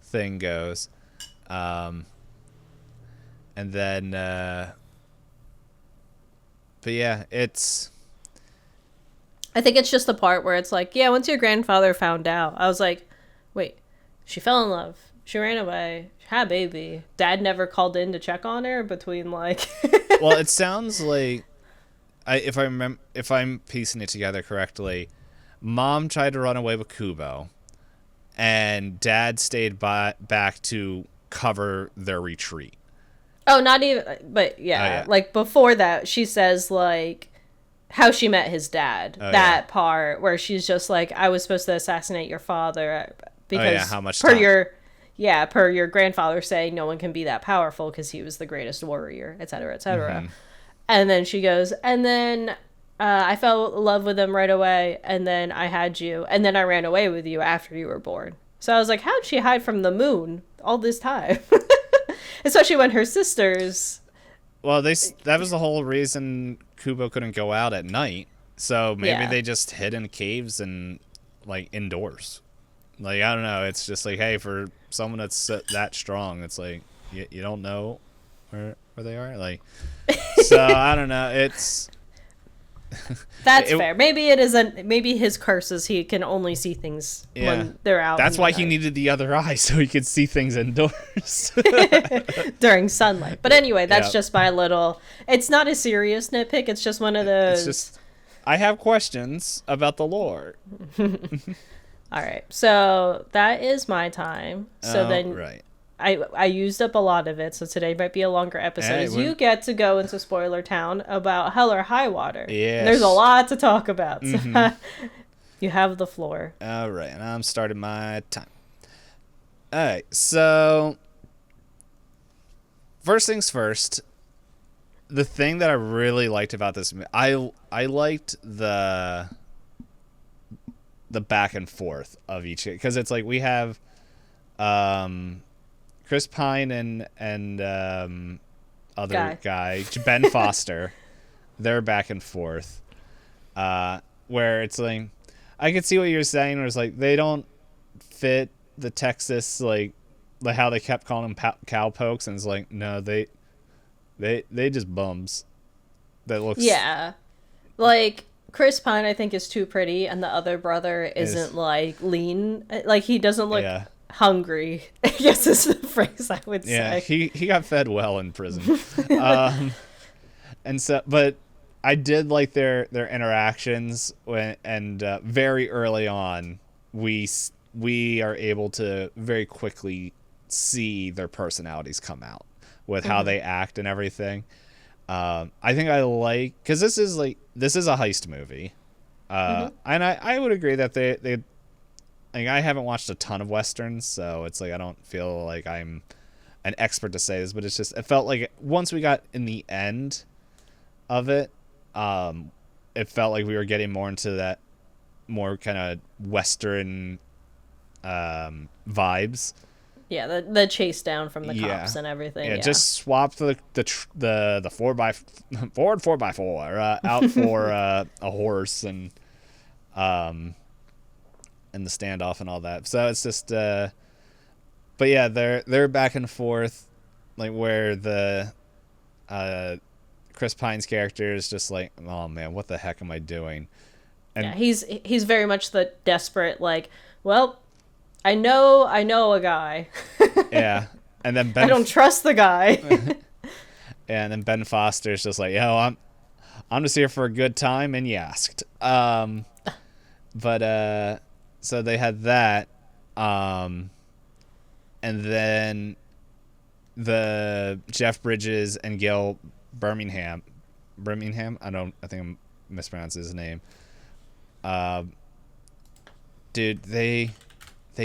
thing goes. And then but yeah, I think it's just the part where it's like, yeah, once your grandfather found out, I was like, wait, she fell in love, she ran away, she had a baby, dad never called in to check on her between like well, it sounds like, if I'm piecing it together correctly, mom tried to run away with Kubo, and dad stayed back to cover their retreat. Oh, not even, but yeah, like before that, she says like how she met his dad. Part where she's just like, I was supposed to assassinate your father because how much per your grandfather saying no one can be that powerful because he was the greatest warrior, etc., etc. Mm-hmm. And then she goes, and then I fell in love with him right away, and then I had you, and then I ran away with you after you were born. So I was like, how'd she hide from the moon all this time? Especially when her sisters... Well, that was the whole reason Kubo couldn't go out at night. So maybe they just hid in caves and, like, indoors. Like, I don't know. It's just like, hey, for someone that's that strong, it's like, you don't know where they are. Like, so I don't know. It's That's fair. Maybe it isn't. Maybe his curse is he can only see things when they're out. That's why he needed the other eye, so he could see things indoors during sunlight. But anyway, that's just my little. It's not a serious nitpick. It's just one of those. It's just I have questions about the lore. All right, so that is my time. So then, right. I used up a lot of it, so today might be a longer episode. You get to go into Spoiler Town about Hell or High Water. Yes. There's a lot to talk about. So you have the floor. All right, and I'm starting my time. All right, so first things first, the thing that I really liked about this movie, I liked the back and forth of each, because it's like we have Chris Pine and other guy Ben Foster, they're back and forth, where it's like I could see what you're saying, where it's like they don't fit the Texas, like how they kept calling them cowpokes, and it's like no, they just bums that looks like Chris Pine I think is too pretty, and the other brother isn't like lean, like he doesn't look hungry, I guess is the phrase I would say. Yeah, he got fed well in prison. And so, but I did like their interactions and very early on we are able to very quickly see their personalities come out with how they act and everything. I think I like, because this is a heist movie, and I would agree that they like, I haven't watched a ton of westerns, so it's like I don't feel like I'm an expert to say this, but it's just it felt like once we got in the end of it, it felt like we were getting more into that more kind of western vibes. Yeah, the chase down from the cops and everything. Yeah, just swap the 4x Ford 4x4 out for a horse and the standoff and all that. So it's just but yeah, they're back and forth, like where the Chris Pine's character is just like, oh man, what the heck am I doing? And yeah, he's very much the desperate, like, well, I know a guy. Yeah. And then I don't trust the guy. And then Ben Foster's just like, yo, I'm just here for a good time, and you asked. But so they had that, and then the Jeff Bridges and Gil Birmingham, I think I'm mispronouncing his name. Dude, they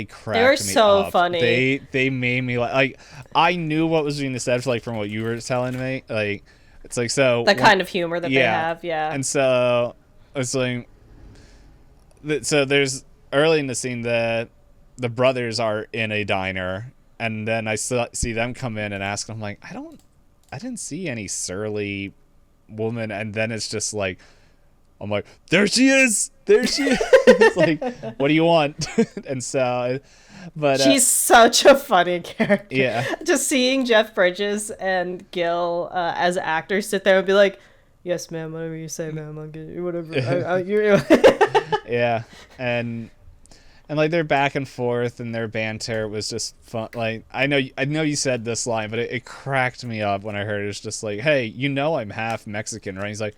cracked me up. They were so funny. They made me like I knew what was being said, like from what you were telling me. Like it's like, so the kind of humor that they have, And so it's like, so there's early in the scene the brothers are in a diner, and then I see them come in and ask them, like, I didn't see any surly woman, and then it's just like, I'm like, there she is. It's like, what do you want? And so, but she's such a funny character. Yeah. Just seeing Jeff Bridges and Gil as actors sit there and be like, yes, ma'am, whatever you say, ma'am, I'll get you, whatever. Yeah, and like their back and forth and their banter was just fun. Like I know you said this line, but it cracked me up when I heard it. It's just like, hey, I'm half Mexican, right? He's like,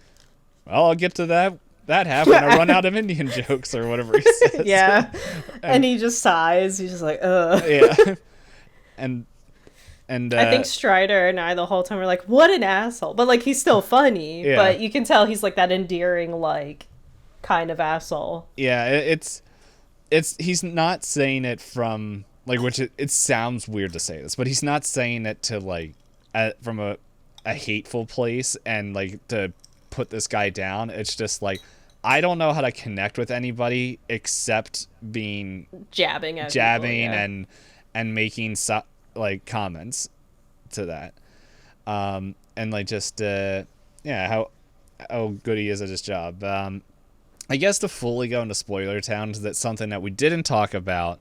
well, I'll get to that half when I run out of Indian jokes or whatever he says. Yeah. And he just sighs. He's just like, ugh. Yeah. And I think Strider and I the whole time were like, what an asshole. But like, he's still funny. Yeah. But you can tell he's like that endearing, like, kind of asshole. Yeah, it's he's not saying it from like, which it sounds weird to say this, but he's not saying it to like from a hateful place and like to put this guy down. It's just like, I don't know how to connect with anybody except being jabbing people, and making like comments to that, and like just how good he is at his job. I guess to fully go into Spoiler Town, that's something that we didn't talk about,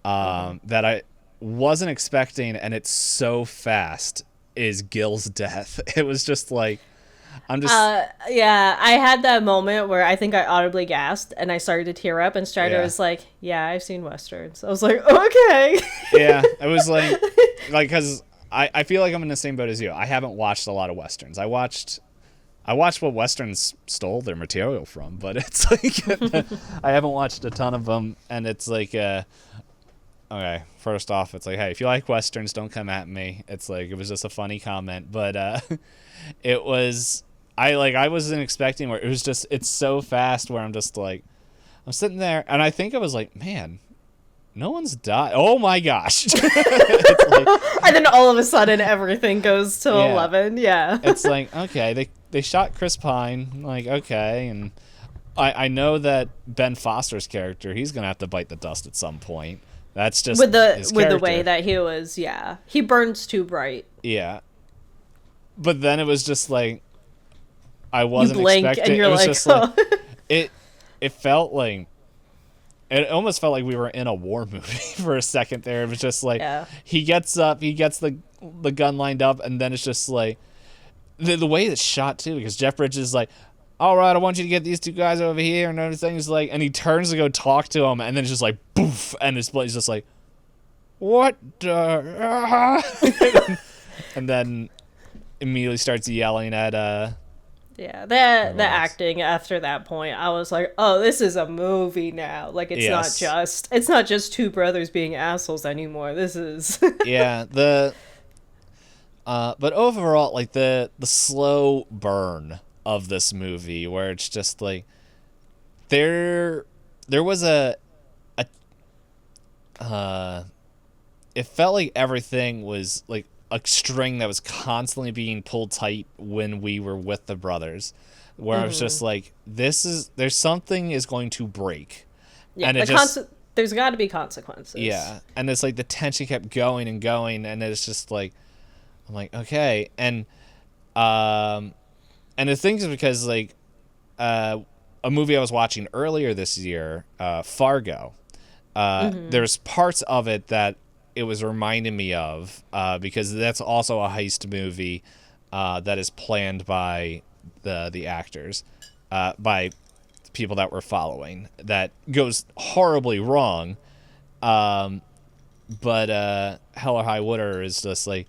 that I wasn't expecting, and it's so fast is Gil's death. It was just like, I'm just Yeah, I had that moment where I think I audibly gasped and I started to tear up, and Strider Yeah. was like, "Yeah, I've seen westerns." I was like, "Okay." yeah, it was like because I feel like I'm in the same boat as you. I haven't watched a lot of westerns. I watched what westerns stole their material from, but it's like I haven't watched a ton of them, and it's like okay, first off, it's like, hey, if you like westerns, don't come at me. It's like, it was just a funny comment, but it was I wasn't expecting where it was just, it's so fast where I'm just like, I'm sitting there and I think I was like, man, no one's died. Oh my gosh. It's like, And then all of a sudden everything goes to Yeah. 11. Yeah. it's like, okay, they shot Chris Pine, like, okay, and I know that Ben Foster's character, he's gonna have to bite the dust at some point. That's just with the his with the way character. that he was, yeah. He burns too bright. Yeah. But then it was just like, I You wasn't blink expecting. and you're It was like, just like it felt like, it almost felt like we were in a war movie for a second there. It was just like, Yeah. he gets up, he gets the gun lined up, and then it's just like the way it's shot too, because Jeff Bridges is like, all right, I want you to get these two guys over here, and everything's like, and he turns to go talk to him, and then it's just like poof, and his he's just like, what the and then immediately starts yelling at Yeah, the else? acting after that point, I was like, "Oh, this is a movie now. Like Yes. it's not just two brothers being assholes anymore. This is." Yeah, but overall, like the slow burn of this movie, where it's just like there was it felt like everything was like a string that was constantly being pulled tight when we were with the brothers, where I was just like, there's something is going to break. Yeah, And it just there's got to be consequences. Yeah, and it's like the tension kept going and going, and it's just like, I'm like, okay, and the thing is, because like a movie I was watching earlier this year, Fargo, there's parts of it that it was reminding me of, because that's also a heist movie that is planned by the actors, by people that we're following, that goes horribly wrong. But Hell or High Water is just like,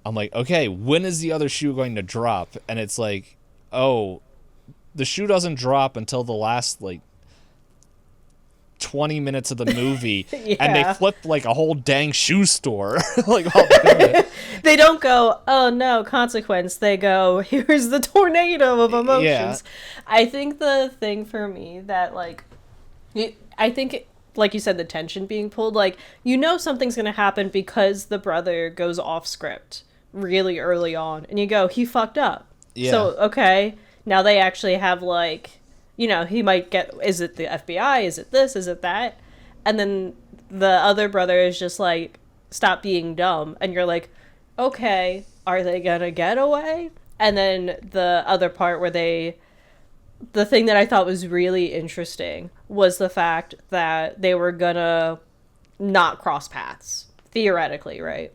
I'm like, okay, when is the other shoe going to drop? And it's like, oh, the shoe doesn't drop until the last like 20 minutes of the movie. Yeah. And they flip like a whole dang shoe store. Like, while doing it. They don't go, "Oh no, consequence." They go, "Here's the tornado of emotions." Yeah. I think the thing for me that like, I think, like you said, the tension being pulled, like, you know something's gonna happen because the brother goes off script really early on, and you go, he fucked up. Yeah. So okay, now they actually have like, he might get, is it the FBI? Is it this? Is it that? And then the other brother is just like, stop being dumb. And you're like, okay, are they gonna get away? And then the other part where the thing that I thought was really interesting was the fact that they were gonna not cross paths, theoretically, right?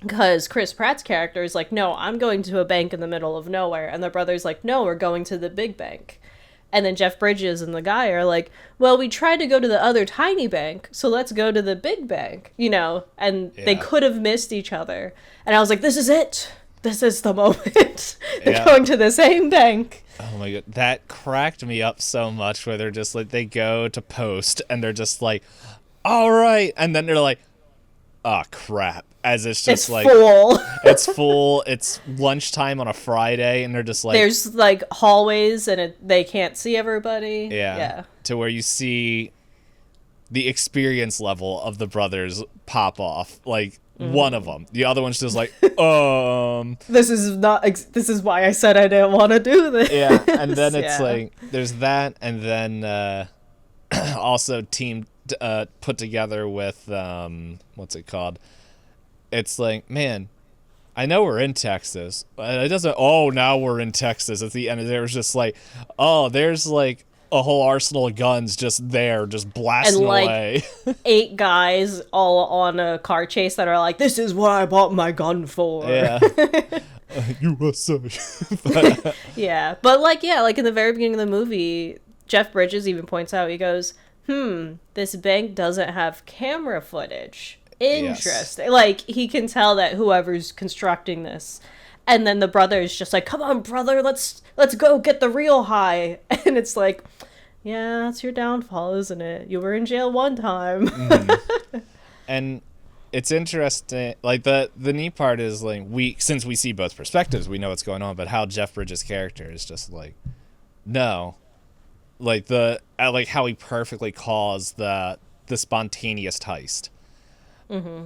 Because Chris Pratt's character is like, no, I'm going to a bank in the middle of nowhere. And the brother's like, no, we're going to the big bank. And then Jeff Bridges and the guy are like, well, we tried to go to the other tiny bank, so let's go to the big bank, and they could have missed each other. And I was like, this is it. This is the moment. They're going to the same bank. Oh my god, that cracked me up so much, where they're just like, they go to post and they're just like, all right, and then they're like, oh crap, as it's just It's like full. it's full, it's lunchtime on a Friday, and they're just like, There's like hallways and they can't see everybody. yeah, to where you see the experience level of the brothers pop off, like one of them, the other one's just like This is why I said I didn't want to do this. yeah, and then it's Yeah. like, there's that, and then also teamed put together with what's it called, it's like, man, I know we're in Texas, but it doesn't, oh, now we're in Texas at the end of there. It was just like, oh, there's like a whole arsenal of guns just there, just And blasting like away. 8 guys all on a car chase that are like, this is what I bought my gun for. Yeah. USA. But, Yeah. But like, yeah, like in the very beginning of the movie, Jeff Bridges even points out, he goes, this bank doesn't have camera footage. Interesting. Yes. Like, he can tell that whoever's constructing this. And then the brother is just like, come on, brother, let's go get the real high. And it's like, yeah, that's your downfall, isn't it? You were in jail one time. And it's interesting, like, the neat part is, like, since we see both perspectives, we know what's going on, but how Jeff Bridges' character is just like, no. Like, like how he perfectly calls the spontaneous heist.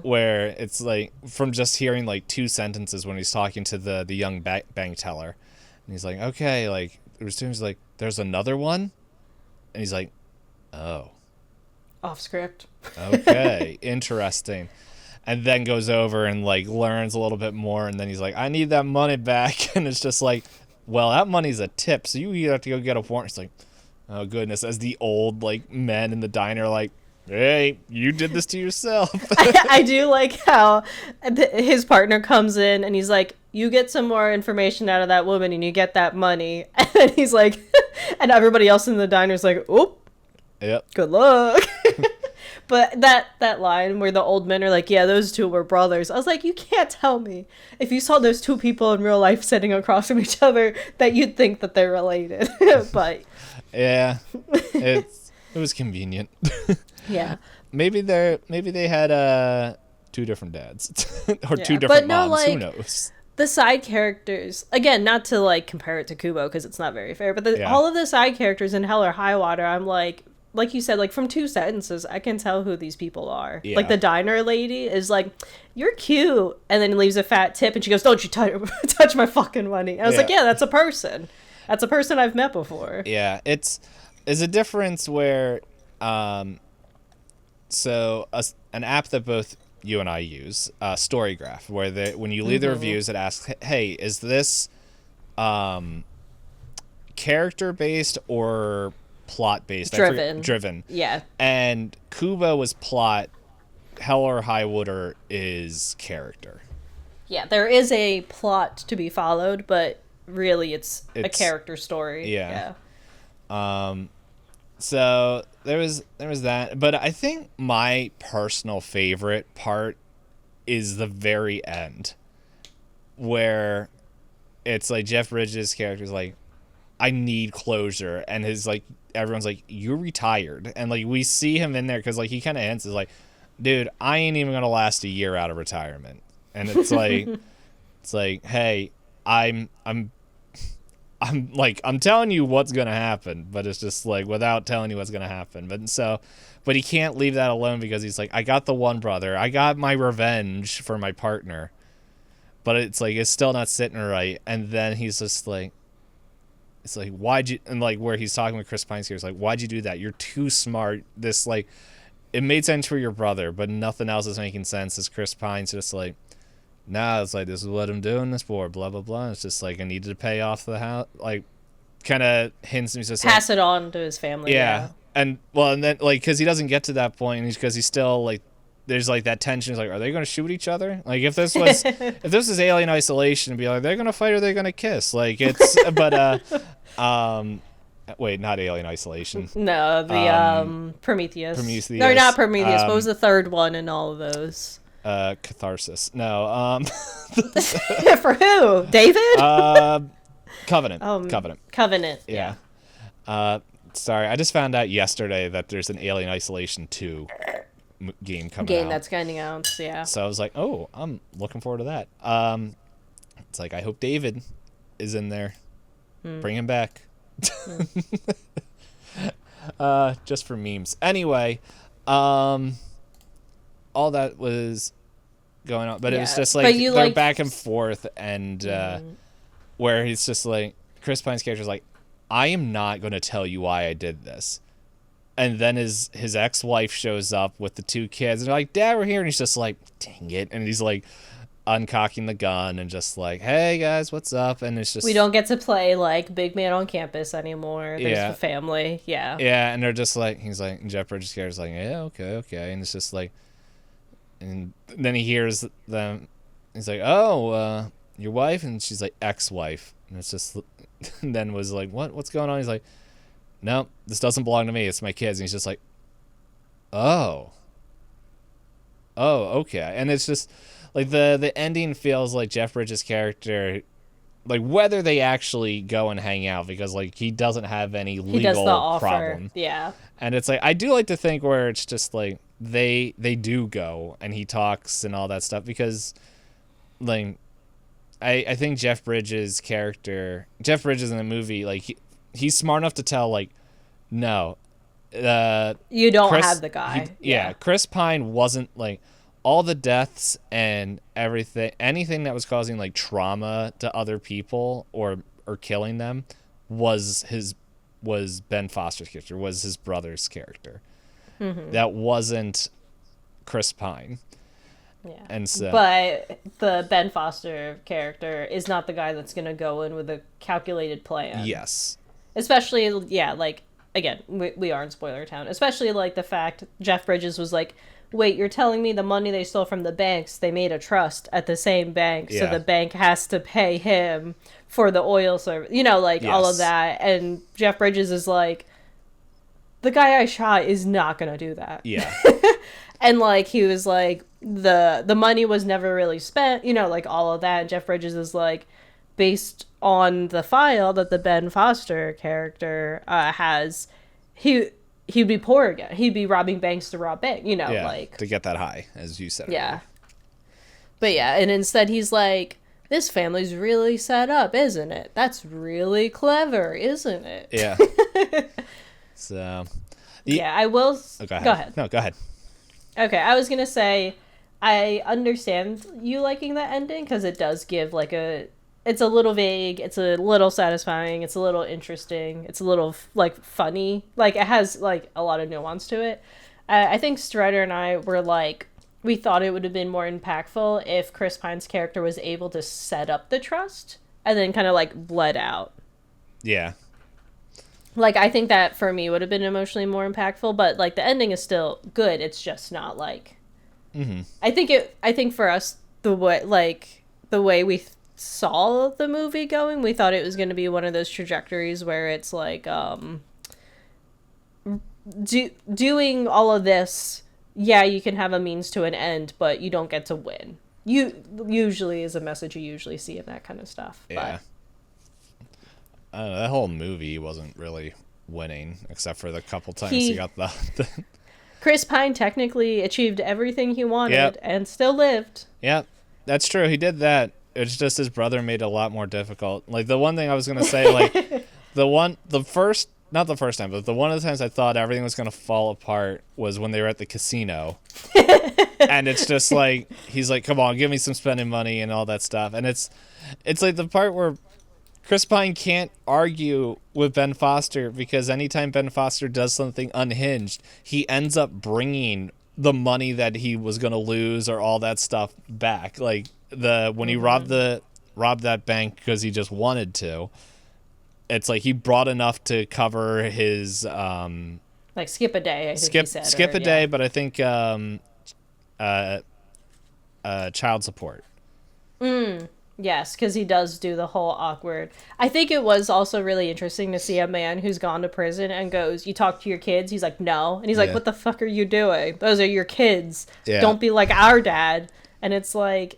Where it's like, from just hearing like 2 sentences when he's talking to the young bank teller, and he's like, okay, like, he's like, there's another one, and he's like, oh, off script. Okay, interesting. And then goes over and like learns a little bit more, and then he's like, I need that money back. And it's just like, well, that money's a tip, so you have to go get a warrant. It's like, oh goodness, as the old like men in the diner are like, hey, you did this to yourself. I do like how his partner comes in and he's like, you get some more information out of that woman and you get that money. And then he's like, and everybody else in the diner's like, oop, yep, good luck. But that line where the old men are like, yeah, those 2 were brothers. I was like, you can't tell me if you saw those 2 people in real life sitting across from each other that you'd think that they're related. But yeah, it was convenient. Yeah. Maybe they had 2 different dads or 2 different moms. Like, who knows? The side characters, again, not to like compare it to Kubo because it's not very fair, but all of the side characters in Hell or High Water, I'm like you said, like from 2 sentences, I can tell who these people are. Yeah. Like the diner lady is like, you're cute, and then leaves a fat tip, and she goes, don't you touch my fucking money. And I was like, yeah, that's a person. That's a person I've met before. Yeah, it's a difference where, so an app that both you and I use, Storygraph, where when you leave the reviews, it asks, hey, is this character-based or plot-based? Driven. Yeah. And Kubo was plot. Hell or High Water is character. Yeah, there is a plot to be followed, but really it's a character story. Yeah. So there was that, but I think my personal favorite part is the very end, where it's like Jeff Bridges' character is like, I need closure, and everyone's like, you're retired, and like we see him in there because like he kind of ends is like, dude, I ain't even gonna last a year out of retirement, and it's like it's like, hey, I'm telling you what's going to happen, but it's just like without telling you what's going to happen. But he can't leave that alone because he's like, I got the one brother. I got my revenge for my partner. But it's like, it's still not sitting right. And then he's just like, it's like, why'd you, and like where he's talking with Chris Pine's here, it's like, why'd you do that? You're too smart. This like, it made sense for your brother, but nothing else is making sense. As Chris Pine's just like, nah, it's like, this is what I'm doing this for, blah, blah, blah. It's just like, I needed to pay off the house. Like, kind of hints and he's just pass it on to his family. Yeah. And, well, and then, like, because he doesn't get to that point, because he's still, like, there's, like, that tension. He's like, are they going to shoot each other? Like, if this was Alien Isolation, it'd be like, they're going to fight or they're going to kiss. Like, it's, but, wait, not Alien Isolation. No, the, Prometheus. No, not Prometheus. What was the third one in all of those? Catharsis. No. For who? David? Covenant. Covenant. Yeah. Sorry, I just found out yesterday that there's an Alien Isolation 2 game coming out. That's coming out, yeah. So I was like, oh, I'm looking forward to that. It's like, I hope David is in there. Bring him back. Just for memes. Anyway, all that was going on, but it was just like they're back and forth, and where he's just like, Chris Pine's character's like, I am not going to tell you why I did this. And then his ex-wife shows up with the 2 kids, and they're like, Dad, we're here. And he's just like, dang it. And he's like, uncocking the gun and just like, hey guys, what's up? And it's just, We don't get to play like big man on campus anymore. There's Yeah. the family. Yeah. yeah, and they're just like, he's like, and Jeff Bridges' character's like, yeah, okay, and it's just like, and then he hears them. He's like, oh, your wife, and she's like, ex-wife, and it's just, and then was like, what's going on? He's like, no, this doesn't belong to me. It's my kids. And he's just like, oh, okay. And it's just like the ending feels like Jeff Bridges' character, like whether they actually go and hang out, because like he doesn't have any He does the legal offer. problem. Yeah. And it's like, I do like to think where it's just like they do go and he talks and all that stuff, because like I think Jeff Bridges' character, Jeff Bridges in the movie, like he's smart enough to tell like, no, you don't have the guy. Yeah, Chris Pine wasn't like, all the deaths and anything that was causing like trauma to other people or killing them was Ben Foster's character, was his brother's character. Mm-hmm. That wasn't Chris Pine. Yeah. And so, but the Ben Foster character is not the guy that's going to go in with a calculated plan. Yes. Especially, yeah, like, again, we are in spoiler town. Especially, like, the fact Jeff Bridges was like, wait, you're telling me the money they stole from the banks, they made a trust at the same bank, so the bank has to pay him for the oil service. You know, like, all of that. And Jeff Bridges is like, the guy I shot is not going to do that. Yeah. And, like, he was like, the money was never really spent, you know, like, all of that. And Jeff Bridges is like, based on the file that the Ben Foster character has, he'd be poor again. He'd be robbing banks to rob banks, you know, like, to get that high, as you said. Yeah. Earlier. But yeah, and instead he's like, this family's really set up, isn't it? That's really clever, isn't it? Yeah. So. Yeah, I will. Oh, go ahead. Go ahead. No, go ahead. Okay, I was gonna say, I understand you liking that ending because it does give like it's a little vague, it's a little satisfying, it's a little interesting, it's a little like funny, like it has like a lot of nuance to it. I think Strider and I were like, we thought it would have been more impactful if Chris Pine's character was able to set up the trust and then kind of like bled out. Yeah. Like, I think that for me would have been emotionally more impactful, but like the ending is still good. It's just not like. Mm-hmm. I think for us, the way we saw the movie going, we thought it was going to be one of those trajectories where it's like doing all of this. Yeah, you can have a means to an end, but you don't get to win. You usually is a message you usually see in that kind of stuff. Yeah. But. I don't know, that whole movie wasn't really winning, except for the couple times he got the Chris Pine technically achieved everything he wanted and still lived. Yeah, that's true. He did that. It's just his brother made it a lot more difficult. Like, the one thing I was going to say, like, not the first time, but the one of the times I thought everything was going to fall apart was when they were at the casino. And it's just like, he's like, come on, give me some spending money and all that stuff. And it's like the part where Chris Pine can't argue with Ben Foster, because anytime Ben Foster does something unhinged, he ends up bringing the money that he was going to lose or all that stuff back. Like, when he robbed that bank because he just wanted to, it's like he brought enough to cover his like skip a day. I think he said, skip a day, but I think child support. Yes, because he does do the whole awkward. I think it was also really interesting to see a man who's gone to prison and goes, you talk to your kids? He's like, no. And he's like, what the fuck are you doing? Those are your kids. Yeah. Don't be like our dad. And it's like,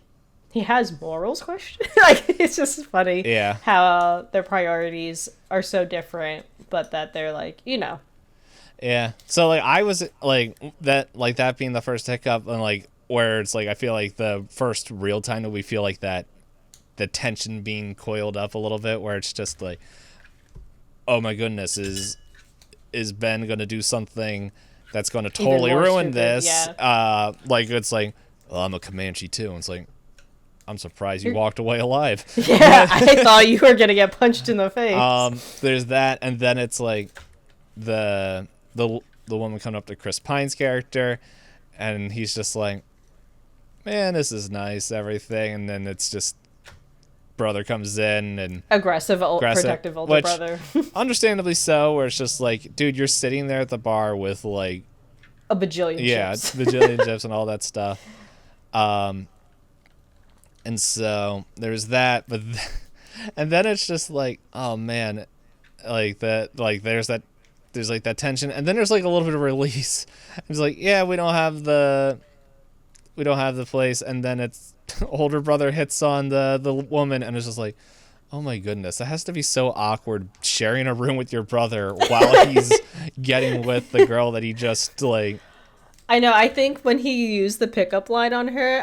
he has morals, question? Like, it's just funny how their priorities are so different, but that they're like, you know. Yeah. So, like, I was, like, that being the first hiccup, and, like, where it's, like, I feel like the first real time that we feel like that, the tension being coiled up a little bit, where it's just like, oh my goodness, is Ben going to do something that's going to totally ruin this? Yeah. Like, it's like, well, I'm a Comanche too. And it's like, I'm surprised you walked away alive. Yeah, I thought you were going to get punched in the face. There's that, and then it's like the woman coming up to Chris Pine's character, and he's just like, man, this is nice, everything, and then it's just brother comes in and Aggressive, aggressive, protective older which brother. understandably so, where it's just like, dude, you're sitting there at the bar with like A bajillion yeah, chips. bajillion chips and all that stuff. And so there's that, but and then it's just like, oh man, like that, like there's like that tension, and then there's like a little bit of release. It's like, yeah, we don't have the place, and then it's older brother hits on the woman, and it's just like, oh my goodness, that has to be so awkward sharing a room with your brother while he's getting with the girl that he just like. I know. I think when he used the pickup line on her,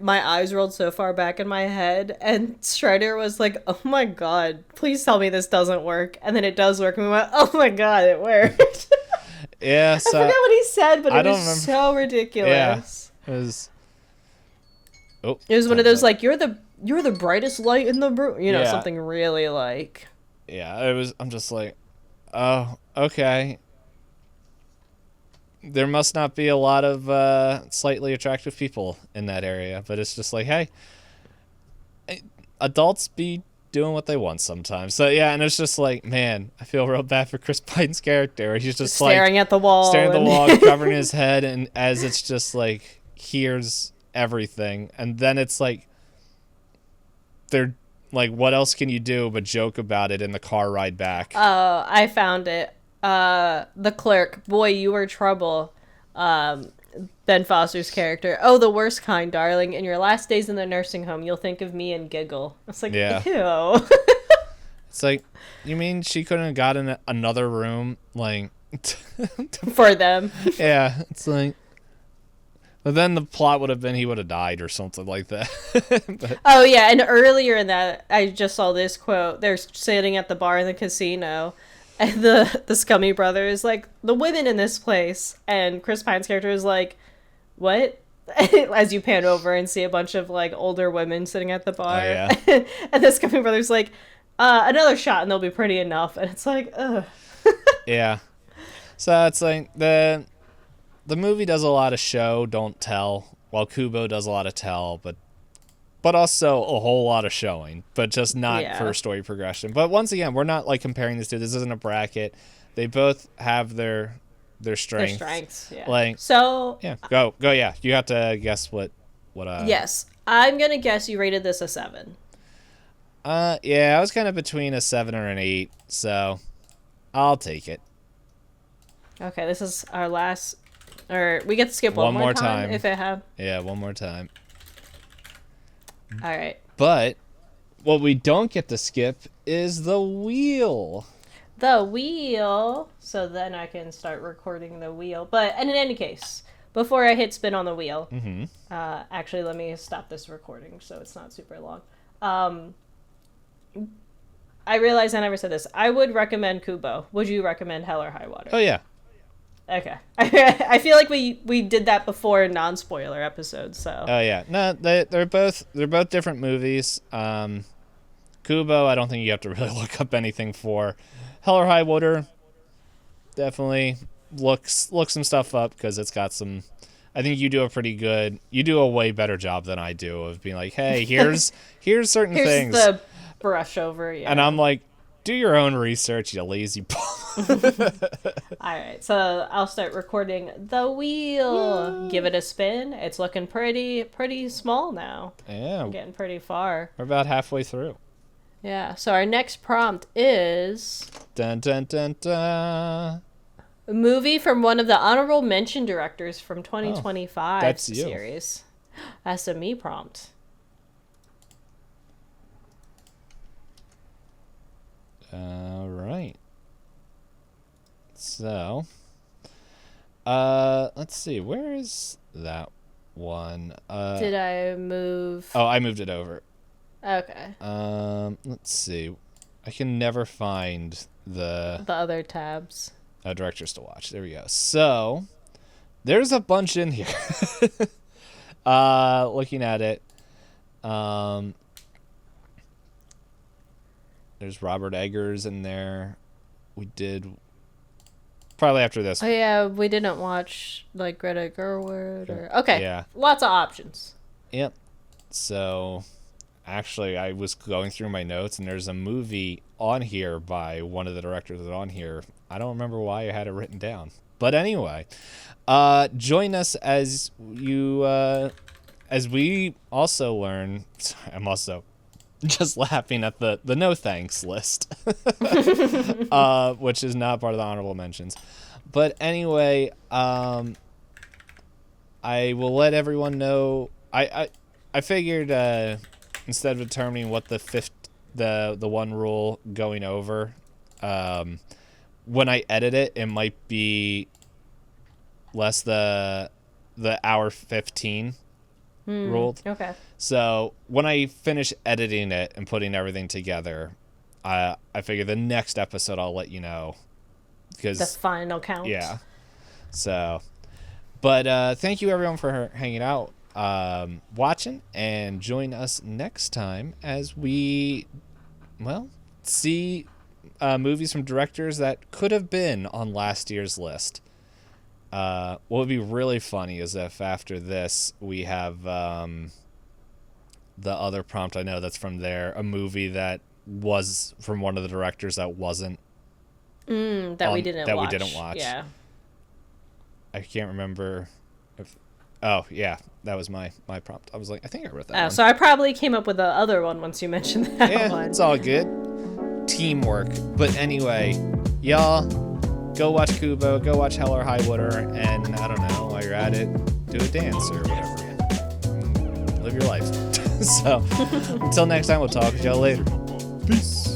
my eyes rolled so far back in my head, and Strider was like, "Oh my god, please tell me this doesn't work." And then it does work, and we went, "Oh my god, it worked." Yeah, so I forgot what he said, but I it don't was remember. so ridiculous. Yeah, it was. Oh, It was one of those like, "You're the brightest light in the room," you know, Yeah. something really like. Yeah, it was. I'm just like, oh, okay. There must not be a lot of slightly attractive people in that area, but it's just like, hey, adults be doing what they want sometimes. So yeah, and it's just like, man, I feel real bad for Chris Pine's character. He's just Staring like at the wall. staring at the and- wall, covering his head, and as it's just like, here's everything, and then it's like, they're like, what else can you do but joke about it in the car ride back? Oh, I found it. The clerk. Boy, you were trouble. Ben Foster's character. Oh, the worst kind, darling. In your last days in the nursing home, you'll think of me and giggle. It's like, Yeah. ew. It's like, you mean she couldn't have gotten another room? Like, For them. yeah, it's like, but then the plot would have been he would have died or something like that. But, Oh, yeah, and earlier in that, I just saw this quote. They're sitting at the bar in the casino, and the scummy brother is like, the women in this place. And Chris Pine's character is like, what? As you pan over and see a bunch of, like, older women sitting at the bar. Oh, yeah. And the scummy brother's like, another shot and they'll be pretty enough. And it's like, ugh. yeah. So it's like, the movie does a lot of show, don't tell, while Kubo does a lot of tell, but also a whole lot of showing, but just not Yeah. for story progression. But once again, we're not like comparing these two. This isn't a bracket. They both have their strengths. Their strengths, yeah. Like, So, yeah, go, yeah. You have to guess what. yes, I'm gonna guess you rated this a 7. Yeah, I was kind of between a 7 or an 8, so I'll take it. Okay, this is our last, or we get to skip one more time if it have. Yeah, one more time. All right. But what we don't get to skip is the wheel. The wheel. So then I can start recording the wheel. And in any case, before I hit spin on the wheel, actually, let me stop this recording so it's not super long. I realize I never said this. I would recommend Kubo. Would you recommend Hell or High Water? Oh yeah. Okay. I feel like we did that before in non-spoiler episodes, so. Oh yeah. No, they're both different movies. Kubo, I don't think you have to really look up anything for. Hell or High Water, definitely look some stuff up because it's got some. I think you do a way better job than I do of being like, hey, here's certain things. Here's the brush over, yeah. And I'm like, do your own research, you lazy bum. All right, so I'll start recording the wheel. Woo. Give it a spin. It's looking pretty small now. Yeah. I'm getting pretty far. We're about halfway through. Yeah, so our next prompt is... Dun, dun, dun, dun. A movie from one of the honorable mention directors from 2025 that's you. series. That's a me prompt. All right. So, let's see. Where is that one? Did I move? Oh, I moved it over. Okay. Let's see. I can never find the other tabs. directors to watch. There we go. So, there's a bunch in here. Looking at it. There's Robert Eggers in there. We did probably after this. Oh yeah, we didn't watch like Greta Gerwig or okay. Yeah. Lots of options. Yep. So, actually, I was going through my notes, and there's a movie on here by one of the directors that's on here. I don't remember why I had it written down. But anyway, join us as we also learn. I'm also just laughing at the no thanks list, which is not part of the honorable mentions. But anyway, I will let everyone know. I figured instead of determining what the one rule going over, when I edit it, it might be less the hour 15 ruled. Okay. So when I finish editing it and putting everything together, I figure the next episode I'll let you know. Because the final count. Yeah. So, but thank you everyone for hanging out, watching, and join us next time as we, see movies from directors that could have been on last year's list. What would be really funny is if after this we have the other prompt I know that's from there, a movie that was from one of the directors that wasn't we didn't watch. Yeah. I can't remember if. Oh yeah, that was my prompt. I was like, I think I wrote that. So I probably came up with the other one once you mentioned that one. It's all good. Teamwork. But anyway, y'all, go watch Kubo, go watch Hell or High Water, and I don't know, while you're at it, do a dance or whatever. Live your life. So until next time, we'll talk to y'all later. Peace.